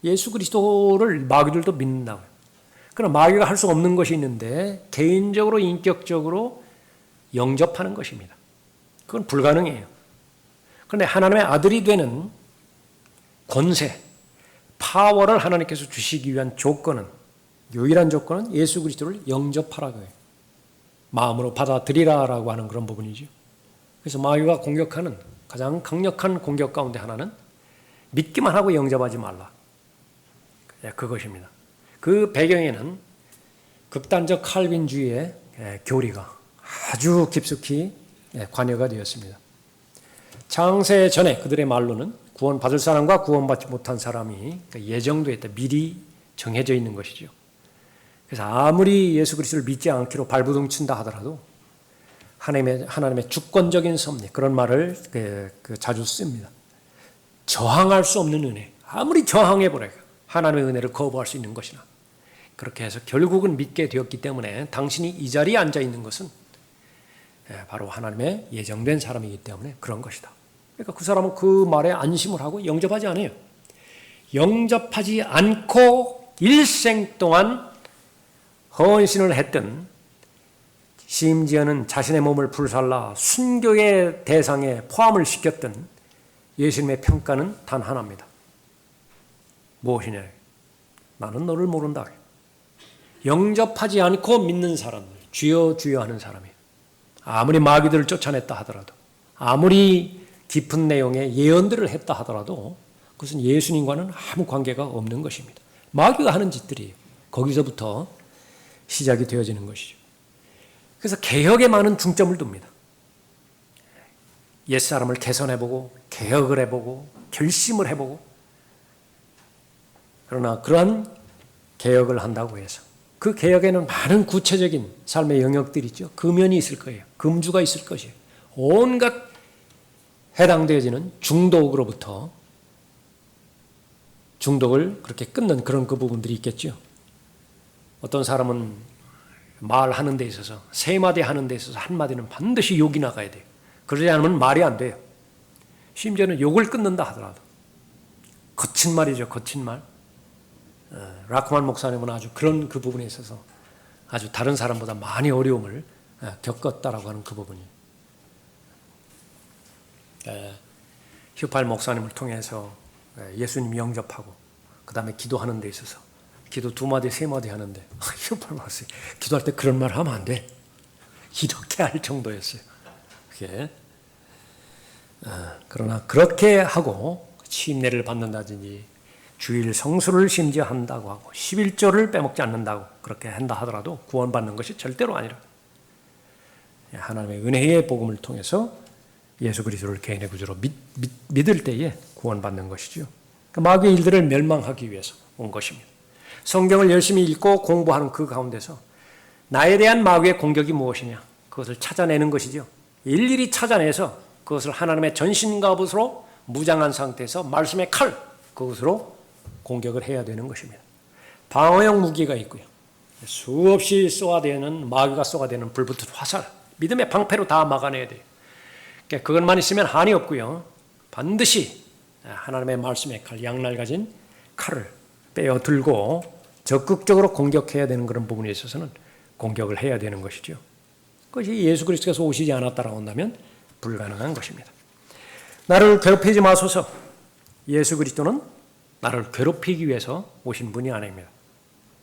예수 그리스도를 마귀들도 믿는다고요. 그러나 마귀가 할 수 없는 것이 있는데 개인적으로 인격적으로 영접하는 것입니다. 그건 불가능해요. 그런데 하나님의 아들이 되는 권세, 파워를 하나님께서 주시기 위한 조건은, 유일한 조건은 예수 그리스도를 영접하라고 해요. 마음으로 받아들이라라고 하는 그런 부분이죠. 그래서 마귀가 공격하는 가장 강력한 공격 가운데 하나는 믿기만 하고 영접하지 말라. 그것입니다. 그 배경에는 극단적 칼빈주의의 교리가 아주 깊숙이 관여가 되었습니다. 창세 전에 그들의 말로는 구원받을 사람과 구원받지 못한 사람이 예정되어 있다. 미리 정해져 있는 것이죠. 그래서 아무리 예수 그리스도를 믿지 않기로 발부둥 친다 하더라도 하나님의 주권적인 섭리, 그런 말을 자주 씁니다. 저항할 수 없는 은혜. 아무리 저항해보라. 하나님의 은혜를 거부할 수 있는 것이나. 그렇게 해서 결국은 믿게 되었기 때문에 당신이 이 자리에 앉아 있는 것은 바로 하나님의 예정된 사람이기 때문에 그런 것이다. 그러니까 그 사람은 그 말에 안심을 하고 영접하지 않아요. 영접하지 않고 일생 동안 헌신을 했던, 심지어는 자신의 몸을 불살라 순교의 대상에 포함을 시켰던 예수님의 평가는 단 하나입니다. 무엇이냐? 나는 너를 모른다. 영접하지 않고 믿는 사람들, 주여 주여 하는 사람이 아무리 마귀들을 쫓아냈다 하더라도, 아무리 깊은 내용의 예언들을 했다 하더라도 그것은 예수님과는 아무 관계가 없는 것입니다. 마귀가 하는 짓들이 거기서부터 시작이 되어지는 것이죠. 그래서 개혁에 많은 중점을 둡니다. 옛사람을 개선해보고 개혁을 해보고 결심을 해보고, 그러나 그러한 개혁을 한다고 해서 그 개혁에는 많은 구체적인 삶의 영역들이 있죠. 금연이 있을 거예요. 금주가 있을 것이에요. 온갖 해당되어지는 중독으로부터 중독을 그렇게 끊는 그런 그 부분들이 있겠죠. 어떤 사람은 말하는 데 있어서, 세 마디 하는 데 있어서 한 마디는 반드시 욕이 나가야 돼요. 그러지 않으면 말이 안 돼요. 심지어는 욕을 끊는다 하더라도. 거친 말이죠, 거친 말. 라크만 목사님은 아주 그런 그 부분에 있어서 아주 다른 사람보다 많이 어려움을 겪었다라고 하는 그 부분이. 휴팔 목사님을 통해서 예수님 영접하고 그 다음에 기도하는 데 있어서 기도 2마디 3마디 하는데 휴팔 목사님 기도할 때 그런 말 하면 안 돼. 이렇게 할 정도였어요. 그게. 그러나 그렇게 하고 침례를 받는다든지 주일 성수를 심지어 한다고 하고 11조를 빼먹지 않는다고 그렇게 한다 하더라도 구원받는 것이 절대로 아니라 하나님의 은혜의 복음을 통해서 예수 그리스도를 개인의 구주로 믿을 때에 구원받는 것이죠. 마귀의 일들을 멸망하기 위해서 온 것입니다. 성경을 열심히 읽고 공부하는 그 가운데서 나에 대한 마귀의 공격이 무엇이냐, 그것을 찾아내는 것이죠. 일일이 찾아내서 그것을 하나님의 전신갑옷으로 무장한 상태에서 말씀의 칼, 그것으로 공격을 해야 되는 것입니다. 방어형 무기가 있고요. 수없이 쏘아대는, 마귀가 쏘아대는 불붙은 화살, 믿음의 방패로 다 막아내야 돼요. 그것만 있으면 한이 없고요. 반드시 하나님의 말씀의 칼, 양날 가진 칼을 빼어 들고 적극적으로 공격해야 되는 그런 부분에 있어서는 공격을 해야 되는 것이죠. 그것이 예수 그리스도께서 오시지 않았다라고 한다면 불가능한 것입니다. 나를 괴롭히지 마소서. 예수 그리스도는 나를 괴롭히기 위해서 오신 분이 아닙니다.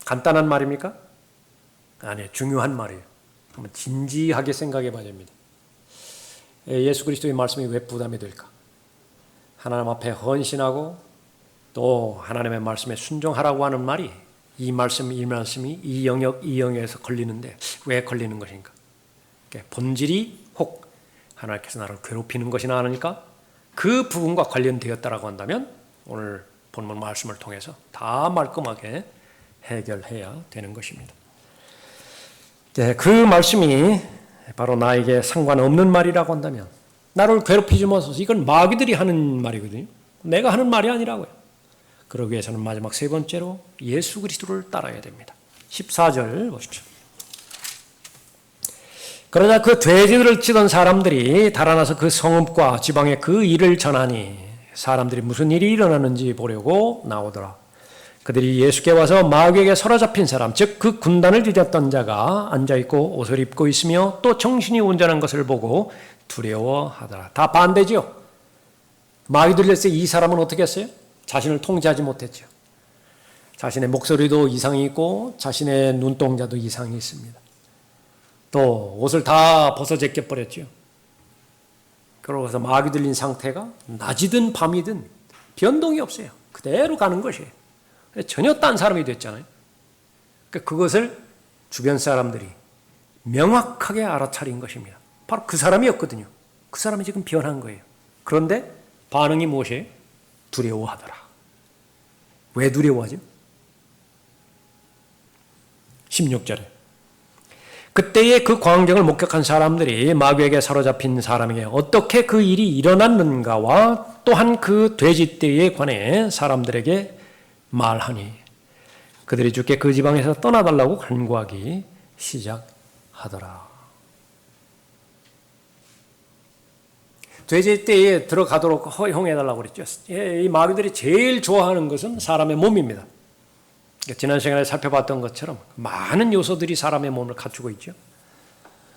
간단한 말입니까? 아니에요. 중요한 말이에요. 한번 진지하게 생각해 봐야 됩니다. 예수 그리스도의 말씀이 왜 부담이 될까? 하나님 앞에 헌신하고 또 하나님의 말씀에 순종하라고 하는 말이 이 말씀이 이 영역에서 걸리는데 왜 걸리는 것인가? 본질이 혹 하나님께서 나를 괴롭히는 것이나 하니까 그 부분과 관련되었다라고 한다면 오늘 본문 말씀을 통해서 다 말끔하게 해결해야 되는 것입니다. 그 말씀이 바로 나에게 상관없는 말이라고 한다면, 나를 괴롭히지 마소서, 이건 마귀들이 하는 말이거든요. 내가 하는 말이 아니라고요. 그러기 위해서는 마지막 세 번째로 예수 그리스도를 따라야 됩니다. 14절 보십시오. 그러나 그 돼지들을 치던 사람들이 달아나서 그 성읍과 지방에 그 일을 전하니 사람들이 무슨 일이 일어나는지 보려고 나오더라. 그들이 예수께 와서 마귀에게 사로잡힌 사람, 즉 그 군단을 뒤졌던 자가 앉아있고 옷을 입고 있으며 또 정신이 온전한 것을 보고 두려워하더라. 다 반대죠. 마귀들일세 이 사람은 어떻게 했어요? 자신을 통제하지 못했죠. 자신의 목소리도 이상이 있고 자신의 눈동자도 이상이 있습니다. 또 옷을 다 벗어 제껴버렸죠. 그러고서 마귀 들린 상태가 낮이든 밤이든 변동이 없어요. 그대로 가는 것이에요. 전혀 딴 사람이 됐잖아요. 그것을 주변 사람들이 명확하게 알아차린 것입니다. 바로 그 사람이었거든요. 그 사람이 지금 변한 거예요. 그런데 반응이 무엇이에요? 두려워하더라. 왜 두려워하죠? 16절에 그때의 그 광경을 목격한 사람들이 마귀에게 사로잡힌 사람에게 어떻게 그 일이 일어났는가와 또한 그 돼지떼에 관해 사람들에게 말하니 그들이 주께 그 지방에서 떠나달라고 간구하기 시작하더라. 돼지떼에 들어가도록 허용해달라고 그랬죠. 이 마귀들이 제일 좋아하는 것은 사람의 몸입니다. 지난 시간에 살펴봤던 것처럼 많은 요소들이 사람의 몸을 갖추고 있죠.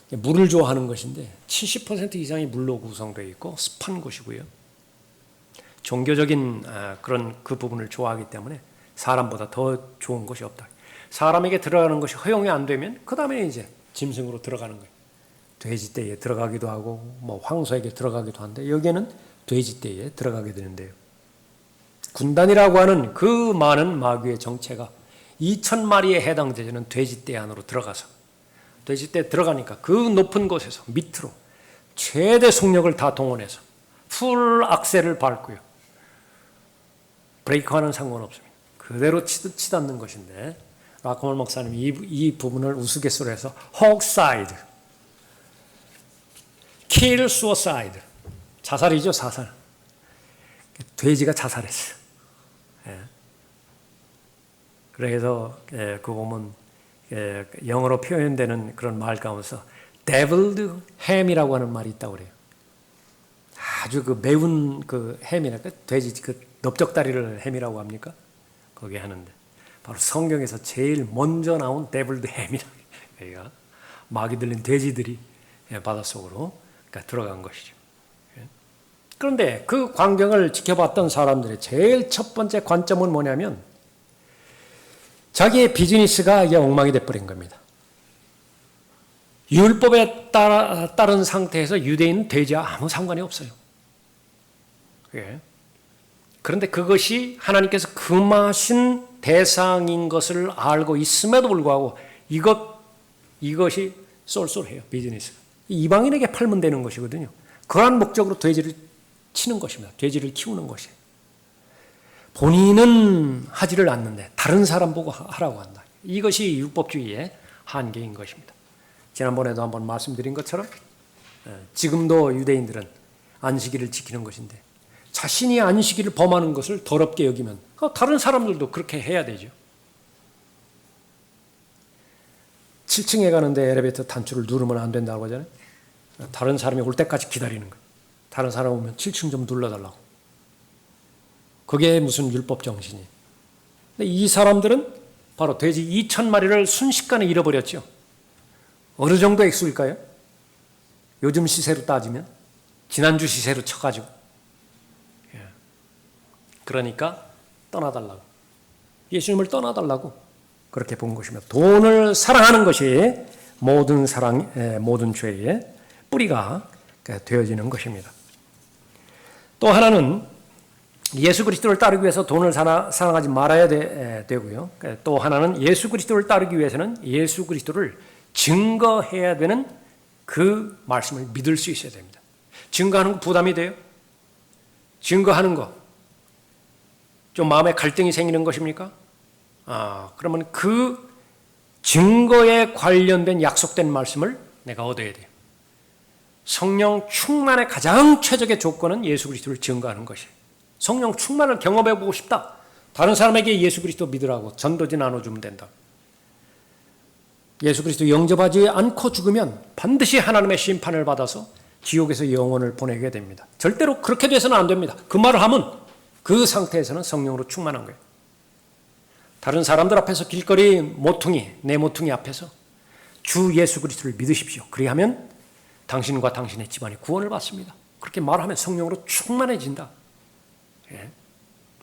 물을 좋아하는 것인데 70% 이상이 물로 구성되어 있고 습한 곳이고요. 종교적인 그런 그 부분을 좋아하기 때문에 사람보다 더 좋은 것이 없다. 사람에게 들어가는 것이 허용이 안 되면 그 다음에 이제 짐승으로 들어가는 거예요. 돼지떼에 들어가기도 하고 뭐 황소에게 들어가기도 하는데 여기에는 돼지떼에 들어가게 되는데요. 군단이라고 하는 그 많은 마귀의 정체가 2,000마리에 해당되는 돼지떼 안으로 들어가서 돼지떼에 들어가니까 그 높은 곳에서 밑으로 최대 속력을 다 동원해서 풀 악셀을 밟고요. 브레이크와는 상관없습니다. 그대로 치닫는 것인데 라크몰 목사님이 이 부분을 우스갯소리로 해서 혹사이드, kill suicide, 자살이죠, 자살. 돼지가 자살했어요. 그래서 그 보면 영어로 표현되는 그런 말 가운데서 deviled ham이라고 하는 말이 있다고 그래요. 아주 그 매운 그 햄이랄까, 돼지 그 넓적다리를 햄이라고 합니까? 거기 하는데 바로 성경에서 제일 먼저 나온 deviled ham이라. 그러니까 마귀 들린 돼지들이 바닷속으로 들어간 것이죠. 그런데 그 광경을 지켜봤던 사람들의 제일 첫 번째 관점은 뭐냐면 자기의 비즈니스가 이게 엉망이 돼버린 겁니다. 율법에 따른 상태에서 유대인은 돼지와 아무 상관이 없어요. 그런데 그것이 하나님께서 금하신 대상인 것을 알고 있음에도 불구하고 이것이 쏠쏠해요. 비즈니스가. 이방인에게 팔면 되는 것이거든요. 그러한 목적으로 돼지를 치는 것입니다. 돼지를 키우는 것이에요. 본인은 하지를 않는데 다른 사람 보고 하라고 한다. 이것이 율법주의의 한계인 것입니다. 지난번에도 한번 말씀드린 것처럼 지금도 유대인들은 안식일을 지키는 것인데 자신이 안식일을 범하는 것을 더럽게 여기면 다른 사람들도 그렇게 해야 되죠. 7층에 가는데 엘리베이터 단추를 누르면 안 된다고 하잖아요. 다른 사람이 올 때까지 기다리는 거예요. 다른 사람 오면 7층 좀 눌러달라고. 그게 무슨 율법 정신이에요. 근데 이 사람들은 바로 돼지 2,000마리를 순식간에 잃어버렸죠. 어느 정도 액수일까요? 요즘 시세로 따지면 지난주 시세로 쳐가지고. 그러니까 떠나달라고. 예수님을 떠나달라고 그렇게 본 것입니다. 돈을 사랑하는 것이 모든 모든 죄의 뿌리가 되어지는 것입니다. 또 하나는 예수 그리스도를 따르기 위해서 돈을 사랑하지 말아야 되고요. 또 하나는 예수 그리스도를 따르기 위해서는 예수 그리스도를 증거해야 되는 그 말씀을 믿을 수 있어야 됩니다. 증거하는 거 부담이 돼요? 증거하는 거 좀 마음에 갈등이 생기는 것입니까? 그러면 그 증거에 관련된 약속된 말씀을 내가 얻어야 돼요. 성령 충만의 가장 최적의 조건은 예수 그리스도를 증거하는 것이에요. 성령 충만을 경험해보고 싶다. 다른 사람에게 예수 그리스도 믿으라고 전도지 나눠주면 된다. 예수 그리스도 영접하지 않고 죽으면 반드시 하나님의 심판을 받아서 지옥에서 영혼을 보내게 됩니다. 절대로 그렇게 돼서는 안 됩니다. 그 말을 하면 그 상태에서는 성령으로 충만한 거예요. 다른 사람들 앞에서 길거리 모퉁이, 내 모퉁이 앞에서 주 예수 그리스도를 믿으십시오. 그리하면 당신과 당신의 집안이 구원을 받습니다. 그렇게 말하면 성령으로 충만해진다.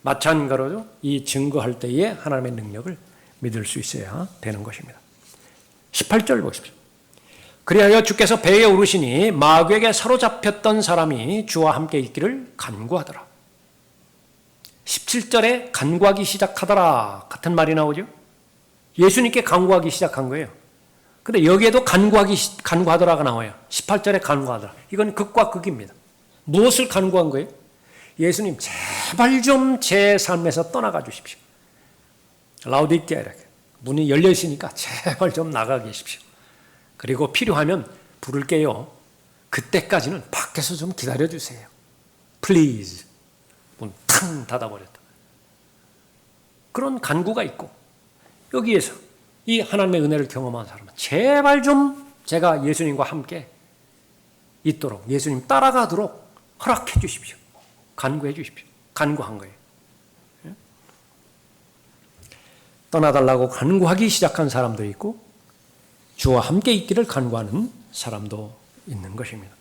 마찬가지로 이 증거할 때에 하나님의 능력을 믿을 수 있어야 되는 것입니다. 18절 보십시오. 그리하여 주께서 배에 오르시니 마귀에게 사로잡혔던 사람이 주와 함께 있기를 간구하더라. 17절에 간구하기 시작하더라 같은 말이 나오죠. 예수님께 간구하기 시작한 거예요. 근데 여기에도 간구하더라가 나와요. 18절에 간구하더라. 이건 극과 극입니다. 무엇을 간구한 거예요? 예수님 제발 좀 제 삶에서 떠나가 주십시오. 라우디게아 문이 열려 있으니까 제발 좀 나가 계십시오. 그리고 필요하면 부를게요. 그때까지는 밖에서 좀 기다려 주세요. Please. 문 탕 닫아버렸다. 그런 간구가 있고 여기에서 이 하나님의 은혜를 경험한 사람은 제발 좀 제가 예수님과 함께 있도록 예수님 따라가도록 허락해 주십시오. 간구해 주십시오. 간구한 거예요. 떠나달라고 간구하기 시작한 사람도 있고 주와 함께 있기를 간구하는 사람도 있는 것입니다.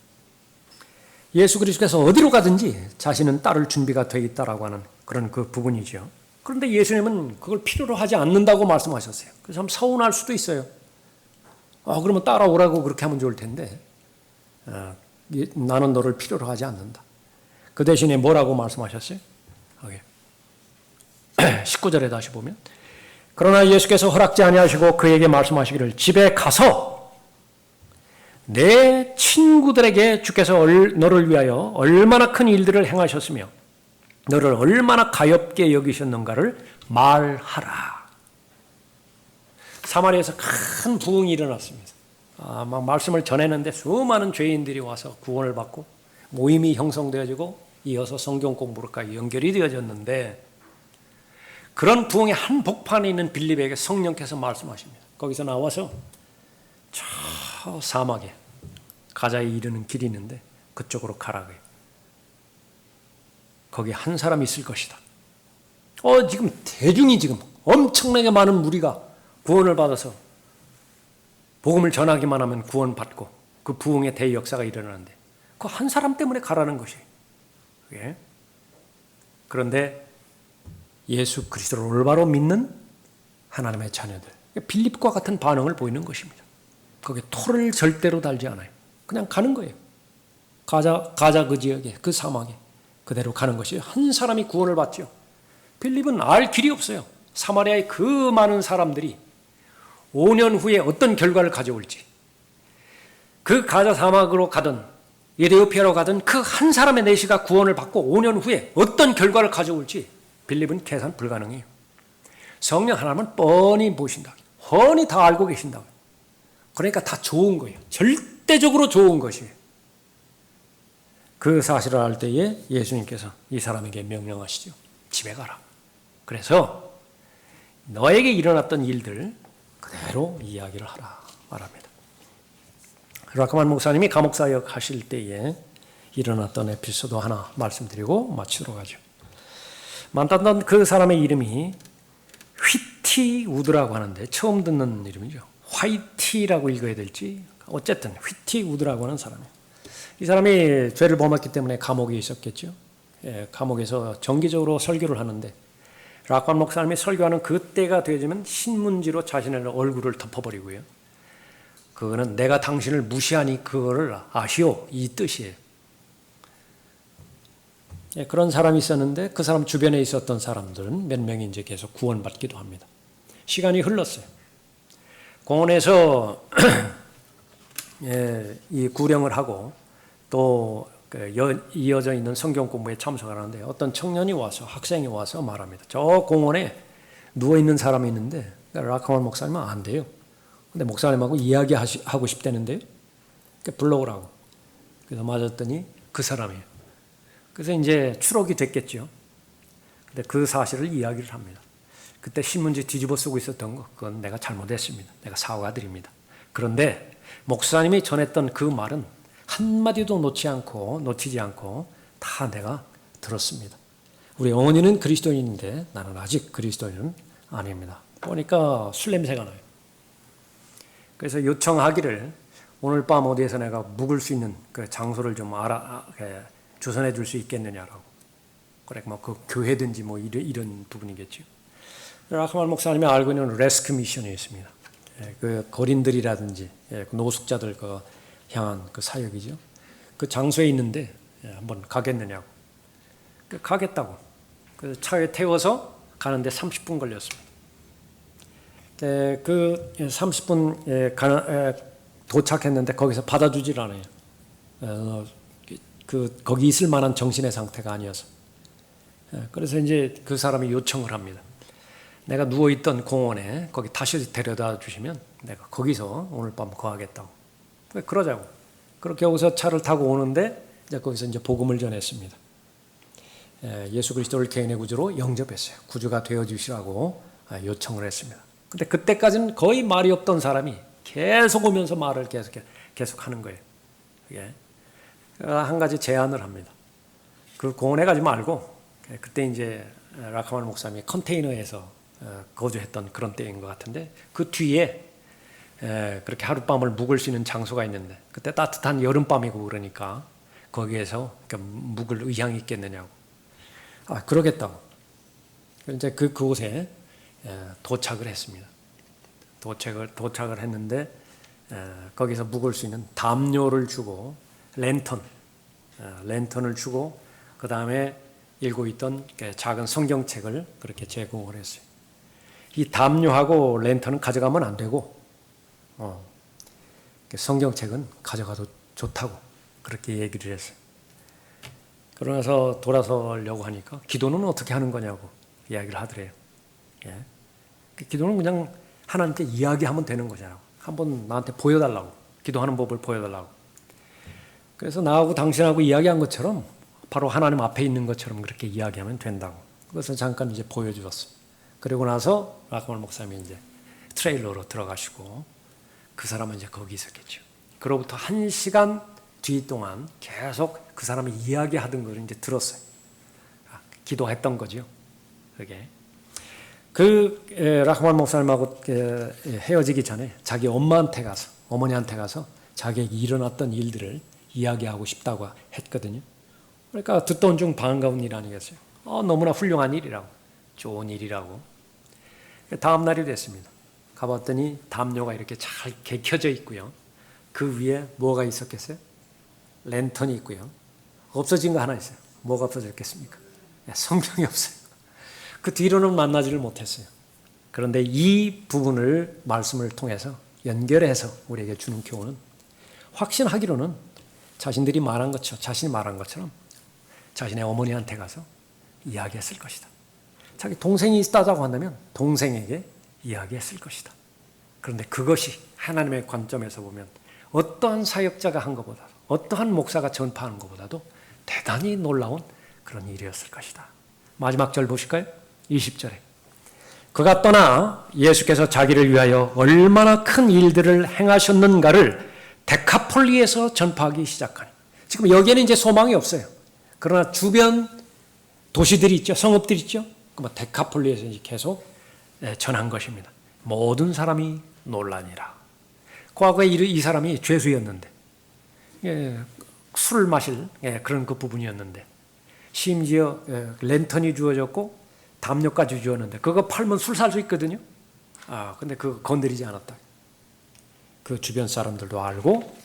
예수 그리스도께서 어디로 가든지 자신은 따를 준비가 되어 있다라고 하는 그런 그 부분이죠. 그런데 예수님은 그걸 필요로 하지 않는다고 말씀하셨어요. 그래서 좀 서운할 수도 있어요. 그러면 따라오라고 그렇게 하면 좋을 텐데 나는 너를 필요로 하지 않는다. 그 대신에 뭐라고 말씀하셨어요? 19절에 다시 보면 그러나 예수께서 허락지 아니하시고 그에게 말씀하시기를 집에 가서 내 친구들에게 주께서 너를 위하여 얼마나 큰 일들을 행하셨으며 너를 얼마나 가엾게 여기셨는가를 말하라. 사마리아에서 큰 부흥이 일어났습니다. 막 말씀을 전했는데 수많은 죄인들이 와서 구원을 받고 모임이 형성되어지고 이어서 성경 공부로까지 연결이 되어졌는데 그런 부흥의 한 복판에 있는 빌립에게 성령께서 말씀하십니다. 거기서 나와서 저 사막에 가자에 이르는 길이 있는데 그쪽으로 가라고 해요. 거기 한 사람이 있을 것이다. 지금 대중이 지금 엄청나게 많은 무리가 구원을 받아서 복음을 전하기만 하면 구원받고 그 부흥의 대역사가 일어나는데 그 한 사람 때문에 가라는 것이에요. 예? 그런데 예수 그리스도를 올바로 믿는 하나님의 자녀들 빌립과 같은 반응을 보이는 것입니다. 거기에 토를 절대로 달지 않아요. 그냥 가는 거예요. 가자 그 지역에 그 사막에 그대로 가는 것이 한 사람이 구원을 받죠. 빌립은 알 길이 없어요. 사마리아의 그 많은 사람들이 5년 후에 어떤 결과를 가져올지 그 가자 사막으로 가든 에티오피아로 가든 그 한 사람의 내시가 구원을 받고 5년 후에 어떤 결과를 가져올지 빌립은 계산 불가능해요. 성령 하나님은 뻔히 보신다. 뻔히 다 알고 계신다. 그러니까 다 좋은 거예요. 절대적으로 좋은 것이에요. 그 사실을 알 때에 예수님께서 이 사람에게 명령하시죠. 집에 가라. 그래서 너에게 일어났던 일들 그대로 이야기를 하라 말합니다. 라크만 목사님이 감옥사역 하실 때에 일어났던 에피소드 하나 말씀드리고 마치도록 하죠. 만났던 그 사람의 이름이 휘티 우드라고 하는데 처음 듣는 이름이죠. 화이티라고 읽어야 될지 어쨌든 휘티 우드라고 하는 사람이에요. 이 사람이 죄를 범했기 때문에 감옥에 있었겠죠. 감옥에서 정기적으로 설교를 하는데 락관 목사님이 설교하는 그때가 되어지면 신문지로 자신의 얼굴을 덮어버리고요. 그거는 내가 당신을 무시하니 그거를 아시오 이 뜻이에요. 그런 사람이 있었는데 그 사람 주변에 있었던 사람들은 몇 명이 이제 계속 구원받기도 합니다. 시간이 흘렀어요. 공원에서 이 구령을 하고 또 이어져 있는 성경 공부에 참석을 하는데 어떤 청년이 와서 학생이 와서 말합니다. 저 공원에 누워있는 사람이 있는데 라카만 목사님은 안 돼요. 근데 목사님하고 이야기하고 싶다는데요. 불러오라고. 그래서 맞았더니 그 사람이에요. 그래서 이제 추록이 됐겠죠. 근데 그 사실을 이야기를 합니다. 그때 신문지 뒤집어 쓰고 있었던 거 그건 내가 잘못했습니다. 내가 사과드립니다. 그런데 목사님이 전했던 그 말은 한마디도 놓치지 않고 다 내가 들었습니다. 우리 어머니는 그리스도인인데 나는 아직 그리스도인은 아닙니다. 보니까 술 냄새가 나요. 그래서 요청하기를 오늘 밤 어디에서 내가 묵을 수 있는 그 장소를 좀 조선해 줄 수 있겠느냐라고. 그래, 그 교회든지 이런 부분이겠죠. 라카만 목사님이 알고 있는 레스큐 미션이 있습니다. 그 거린들이라든지 그 노숙자들 향한 그 사역이죠. 그 장소에 있는데 한번 가겠느냐고. 가겠다고. 그 차에 태워서 가는데 30분 걸렸습니다. 그 30분 도착했는데 거기서 받아주질 않아요. 거기 있을 만한 정신의 상태가 아니어서. 그래서 이제 그 사람이 요청을 합니다. 내가 누워있던 공원에 거기 다시 데려다 주시면 내가 거기서 오늘 밤 거하겠다고. 그러자고. 그렇게 여기서 차를 타고 오는데 이제 거기서 이제 복음을 전했습니다. 예수 그리스도를 개인의 구주로 영접했어요. 구주가 되어주시라고 요청을 했습니다. 근데 그때까지는 거의 말이 없던 사람이 계속 오면서 말을 계속 하는 거예요. 한 가지 제안을 합니다. 그 공원에 가지 말고 그때 이제 라카만 목사님이 컨테이너에서 거주했던 그런 때인 것 같은데 그 뒤에 그렇게 하룻밤을 묵을 수 있는 장소가 있는데 그때 따뜻한 여름밤이고 그러니까 거기에서 묵을 의향이 있겠느냐고. 그러겠다고. 이제 그곳에 도착을 했습니다. 도착을 했는데 거기서 묵을 수 있는 담요를 주고 랜턴을 주고 그 다음에 읽고 있던 작은 성경책을 그렇게 제공을 했어요. 이 담요하고 랜턴은 가져가면 안 되고 성경책은 가져가도 좋다고 그렇게 얘기를 했어요. 그러면서 돌아서려고 하니까 기도는 어떻게 하는 거냐고 이야기를 하더래요. 기도는 그냥 하나님께 이야기하면 되는 거잖아요. 한번 나한테 보여달라고. 기도하는 법을 보여달라고. 그래서 나하고 당신하고 이야기한 것처럼 바로 하나님 앞에 있는 것처럼 그렇게 이야기하면 된다고. 그것을 잠깐 이제 보여주었어요. 그리고 나서 라카만 목사님이 이제 트레일러로 들어가시고 그 사람은 이제 거기 있었겠죠. 그로부터 1시간 뒤 동안 계속 그 사람이 이야기하던 걸 이제 들었어요. 기도했던 거죠. 그게. 라카만 목사님하고 헤어지기 전에 자기 어머니한테 가서 자기에게 일어났던 일들을 이야기하고 싶다고 했거든요. 그러니까 듣던 중 반가운 일 아니겠어요? 너무나 훌륭한 일이라고. 좋은 일이라고. 다음 날이 됐습니다. 가봤더니 담요가 이렇게 잘 개켜져 있고요. 그 위에 뭐가 있었겠어요? 랜턴이 있고요. 없어진 거 하나 있어요. 뭐가 없어졌겠습니까? 성경이 없어요. 그 뒤로는 만나지를 못했어요. 그런데 이 부분을 말씀을 통해서 연결해서 우리에게 주는 교훈은 확신하기로는 자신이 말한 것처럼 자신의 어머니한테 가서 이야기했을 것이다. 자기 동생이 있다고 한다면 동생에게 이야기했을 것이다. 그런데 그것이 하나님의 관점에서 보면 어떠한 사역자가 한 것보다 어떠한 목사가 전파하는 것보다도 대단히 놀라운 그런 일이었을 것이다. 마지막 절 보실까요? 20절에 그가 떠나 예수께서 자기를 위하여 얼마나 큰 일들을 행하셨는가를 데카폴리에서 전파하기 시작하니. 지금 여기에는 이제 소망이 없어요. 그러나 주변 도시들이 있죠. 성읍들이 있죠. 데카폴리에서 이제 계속 전한 것입니다. 모든 사람이 놀라니라. 과거에 이 사람이 죄수였는데 술을 마실 그런 그 부분이었는데 심지어 랜턴이 주어졌고 담요까지 주었는데 그거 팔면 술 살 수 있거든요. 근데 그거 건드리지 않았다. 그 주변 사람들도 알고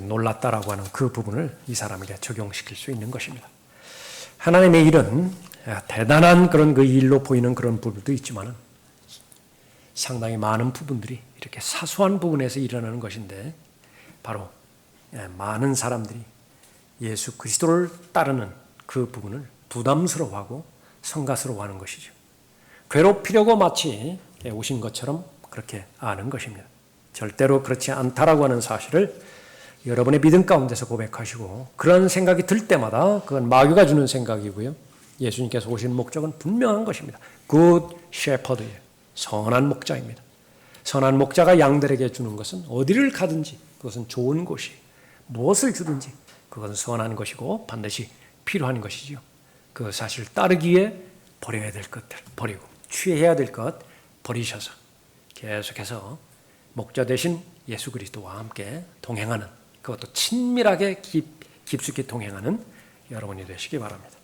놀랐다라고 하는 그 부분을 이 사람에게 적용시킬 수 있는 것입니다. 하나님의 일은 대단한 그런 그 일로 보이는 그런 부분도 있지만 상당히 많은 부분들이 이렇게 사소한 부분에서 일어나는 것인데 바로 많은 사람들이 예수 그리스도를 따르는 그 부분을 부담스러워하고 성가스러워하는 것이죠. 괴롭히려고 마치 오신 것처럼 그렇게 아는 것입니다. 절대로 그렇지 않다라고 하는 사실을 여러분의 믿음 가운데서 고백하시고 그런 생각이 들 때마다 그건 마귀가 주는 생각이고요. 예수님께서 오신 목적은 분명한 것입니다. Good Shepherd예요. 선한 목자입니다. 선한 목자가 양들에게 주는 것은 어디를 가든지 그것은 좋은 곳이 무엇을 주든지 그것은 선한 것이고 반드시 필요한 것이지요. 그 사실 따르기 위해 버려야 될 것들 버리고 취해야 될 것 버리셔서 계속해서 목자 되신 예수 그리스도와 함께 동행하는 그것도 친밀하게 깊숙이 동행하는 여러분이 되시기 바랍니다.